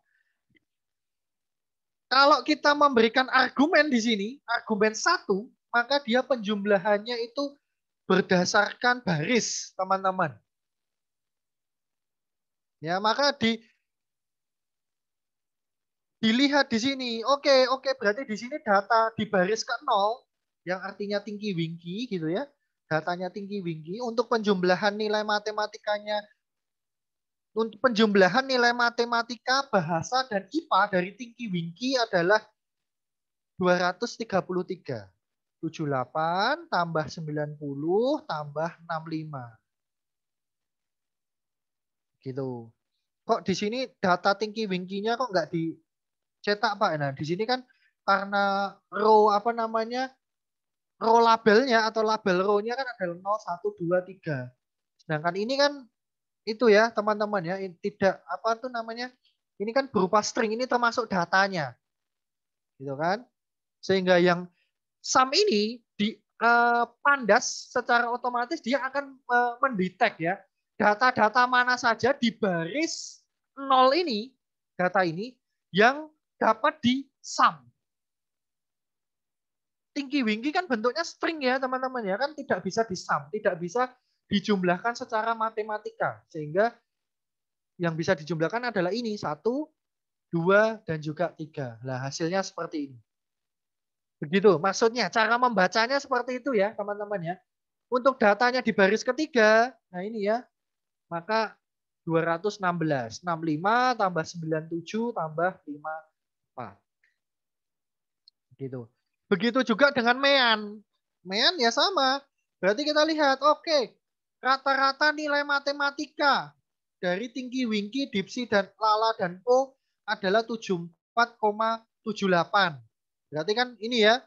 Kalau kita memberikan argumen di sini, argumen 1, maka dia penjumlahannya itu berdasarkan baris, teman-teman. Ya, maka dilihat di sini. Oke, berarti di sini data di baris ke-0 yang artinya Tinky Winky gitu ya. Datanya Tinky Winky untuk penjumlahan nilai matematikanya, untuk penjumlahan nilai matematika, bahasa dan IPA dari Tinky Winky adalah 233. 78 tambah 90 tambah 65. Gitu. Kok di sini data Tinky Winky-nya kok nggak dicetak, Pak? Nah, di sini kan karena row apa namanya? Row labelnya atau label row-nya kan ada 0, 1, 2, 3. Sedangkan ini kan itu ya, teman-teman ya, tidak apa tuh namanya? Ini kan berupa string, ini termasuk datanya. Gitu kan? Sehingga yang sum ini di pandas secara otomatis dia akan mendetek ya data-data mana saja di baris 0 ini, data ini yang dapat di sum. Tinky Winky kan bentuknya string ya teman-teman ya, kan tidak bisa di sum, tidak bisa dijumlahkan secara matematika, sehingga yang bisa dijumlahkan adalah ini 1, 2 dan juga 3. Nah, hasilnya seperti ini. Begitu maksudnya, cara membacanya seperti itu ya teman-teman ya. Untuk datanya di baris ketiga, nah ini ya, maka 216. 65 tambah 97 tambah 54. Gitu. Begitu juga dengan mean. Mean ya sama. Berarti kita lihat, oke, rata-rata nilai matematika dari Tinky Winky, Dipsy, dan Lala, dan Po adalah 74,78. Berarti kan ini ya,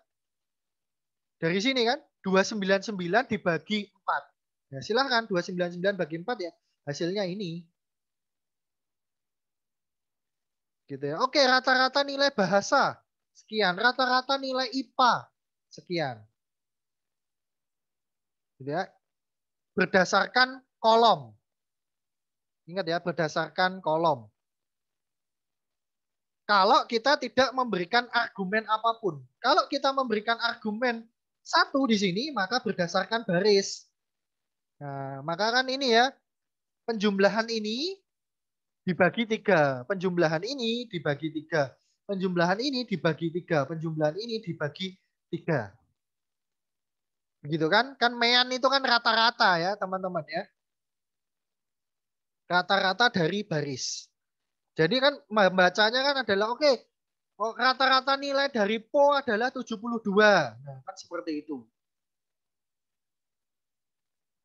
dari sini kan, 299 dibagi 4. Ya, silahkan 299 bagi 4 ya. Hasilnya ini. Gitu ya. Oke, rata-rata nilai bahasa sekian, rata-rata nilai IPA sekian. Gitu ya. Berdasarkan kolom. Ingat ya, berdasarkan kolom. Kalau kita tidak memberikan argumen apapun. Kalau kita memberikan argumen satu di sini, maka berdasarkan baris. Nah, maka kan ini ya, penjumlahan ini dibagi 3. Penjumlahan ini dibagi 3. Penjumlahan ini dibagi 3. Penjumlahan ini dibagi 3. Begitu kan? Kan mean itu kan rata-rata ya, teman-teman ya. Rata-rata dari baris. Jadi kan membacanya kan adalah oke, rata-rata nilai dari PO adalah 72. Nah, kan seperti itu.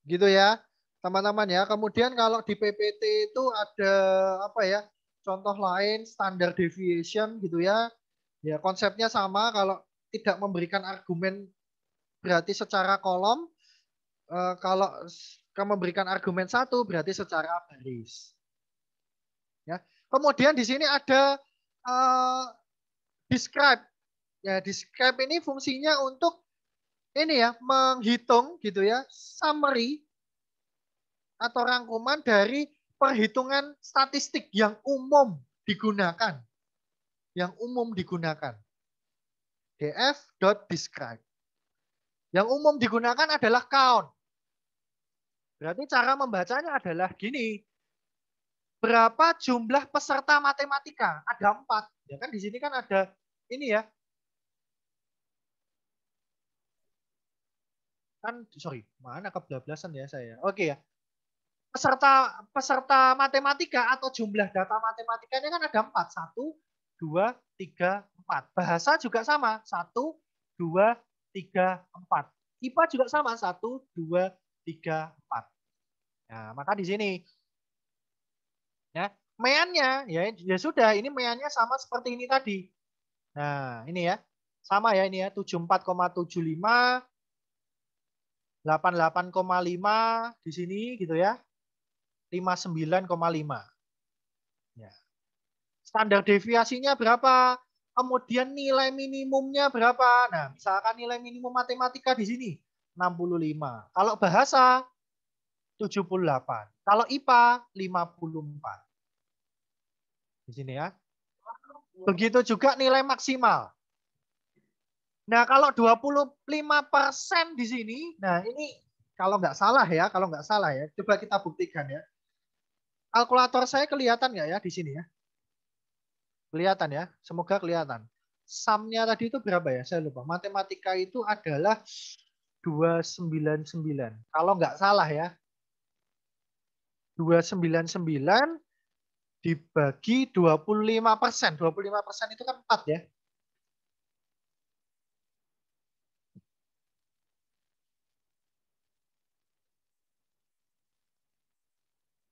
Gitu ya, teman-teman ya. Kemudian kalau di PPT itu ada apa ya? Contoh lain standard deviation gitu ya. Ya, konsepnya sama, kalau tidak memberikan argumen berarti secara kolom, kalau memberikan argumen satu berarti secara baris. Ya. Kemudian di sini ada describe. Ya, describe ini fungsinya untuk ini ya, menghitung gitu ya, summary atau rangkuman dari perhitungan statistik yang umum digunakan. Yang umum digunakan. df.describe. Yang umum digunakan adalah count. Berarti cara membacanya adalah gini. Berapa jumlah peserta matematika? Ada 4. Ya kan di sini kan ada ini ya. Kan sorry, mana kebablasan ya saya. Oke ya. Peserta matematika atau jumlah data matematikanya kan ada 4. 1, 2, 3, 4. Bahasa juga sama. 1, 2, 3, 4. IPA juga sama. 1, 2, 3, 4. Nah, maka di sini ya, meannya ya sudah, ini meannya sama seperti ini tadi. Nah, ini ya. Sama ya ini ya, 74,75, 88,5 di sini gitu ya. 59,5. Ya. Standar deviasinya berapa? Kemudian nilai minimumnya berapa? Nah, misalkan nilai minimum matematika di sini 65. Kalau bahasa 78. Kalau IPA 54. Di sini ya. Begitu juga nilai maksimal. Nah, kalau 25% di sini, nah ini kalau nggak salah ya, coba kita buktikan ya. Kalkulator saya kelihatan nggak ya di sini ya? Kelihatan ya, semoga kelihatan. Sumnya tadi itu berapa ya? Saya lupa. Matematika itu adalah 299. Kalau nggak salah ya. 299 dibagi 25%. 25% itu kan 4 ya.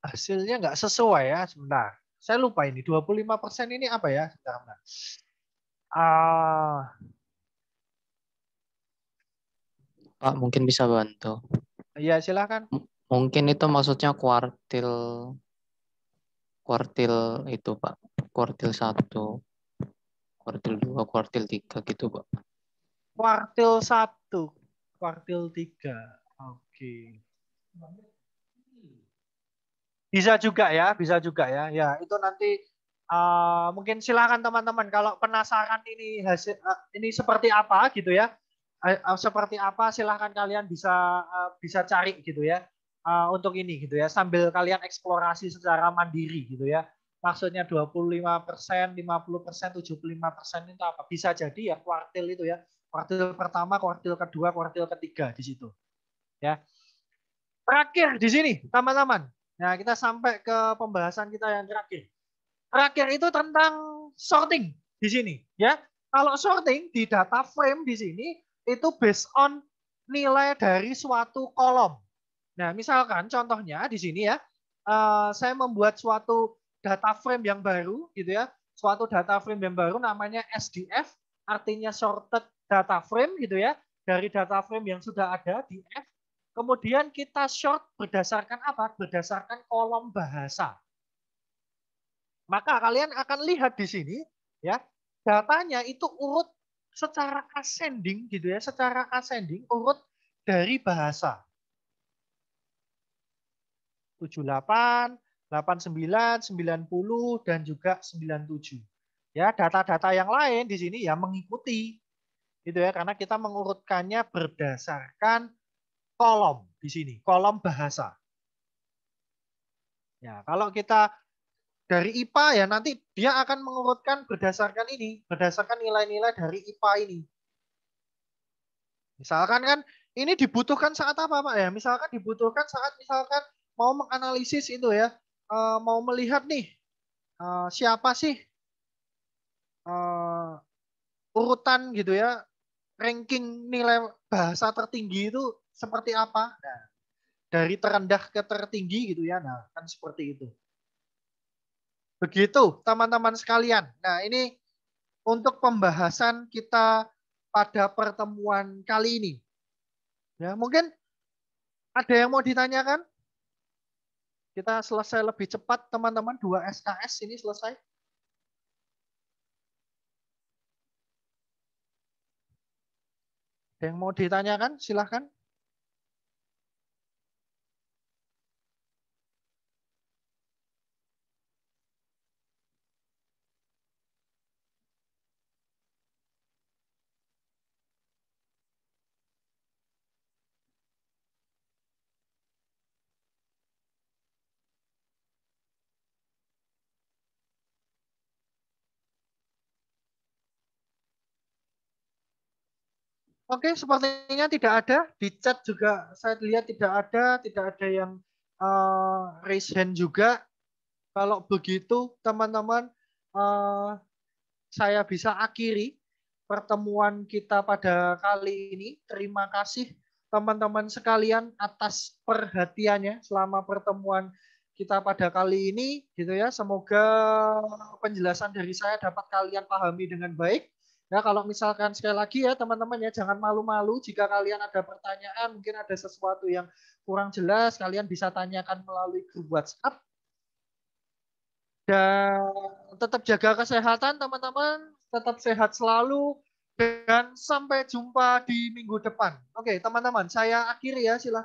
Hasilnya nggak sesuai ya. Sebentar. Saya lupa ini. 25% ini apa ya? Sebentar. Pak, mungkin bisa bantu. Ya, silakan. Mungkin itu maksudnya kuartil itu, Pak. Kuartil 1, kuartil 2, kuartil 3 gitu, Pak. Kuartil 1, kuartil 3. Oke. Bisa juga ya, bisa juga ya. Ya, itu nanti mungkin silakan teman-teman kalau penasaran ini hasil ini seperti apa gitu ya. Seperti apa silahkan kalian bisa cari gitu ya. Untuk ini gitu ya, sambil kalian eksplorasi secara mandiri gitu ya. Maksudnya 25%, 50%, 75% itu apa? Bisa jadi ya kuartil itu ya. Kuartil pertama, kuartil kedua, kuartil ketiga di situ. Ya. Terakhir di sini, teman-teman. Nah, kita sampai ke pembahasan kita yang terakhir. Terakhir itu tentang sorting di sini, ya. Kalau sorting di data frame di sini itu based on nilai dari suatu kolom. Nah, misalkan contohnya di sini ya, saya membuat suatu data frame yang baru, gitu ya. Suatu data frame yang baru namanya SDF, artinya sorted data frame, gitu ya. Dari data frame yang sudah ada di F. Kemudian kita sort berdasarkan apa? Berdasarkan kolom bahasa. Maka kalian akan lihat di sini ya, datanya itu urut secara ascending gitu ya, secara ascending urut dari bahasa. 78, 89, 90 dan juga 97. Ya, data-data yang lain di sini ya mengikuti gitu ya, karena kita mengurutkannya berdasarkan kolom di sini, kolom bahasa. Ya, kalau kita dari IPA ya nanti dia akan mengurutkan berdasarkan ini, berdasarkan nilai-nilai dari IPA ini. Misalkan kan ini dibutuhkan saat apa Pak ya? Misalkan dibutuhkan saat misalkan mau menganalisis itu ya, mau melihat nih siapa sih urutan gitu ya, ranking nilai bahasa tertinggi itu seperti apa? Nah, dari terendah ke tertinggi gitu ya. Nah, kan seperti itu. Begitu teman-teman sekalian. Nah, ini untuk pembahasan kita pada pertemuan kali ini. Ya, mungkin ada yang mau ditanyakan? Kita selesai lebih cepat, teman-teman. 2 SKS ini selesai. Ada yang mau ditanyakan? Silahkan. Oke, sepertinya tidak ada. Di chat juga saya lihat tidak ada yang raise hand juga. Kalau begitu, teman-teman, saya bisa akhiri pertemuan kita pada kali ini. Terima kasih teman-teman sekalian atas perhatiannya selama pertemuan kita pada kali ini, gitu ya. Semoga penjelasan dari saya dapat kalian pahami dengan baik. Ya, kalau misalkan sekali lagi ya teman-teman ya jangan malu-malu jika kalian ada pertanyaan, mungkin ada sesuatu yang kurang jelas, kalian bisa tanyakan melalui grup WhatsApp. Dan tetap jaga kesehatan teman-teman, tetap sehat selalu, dan sampai jumpa di minggu depan. Oke teman-teman, saya akhiri ya, silahkan.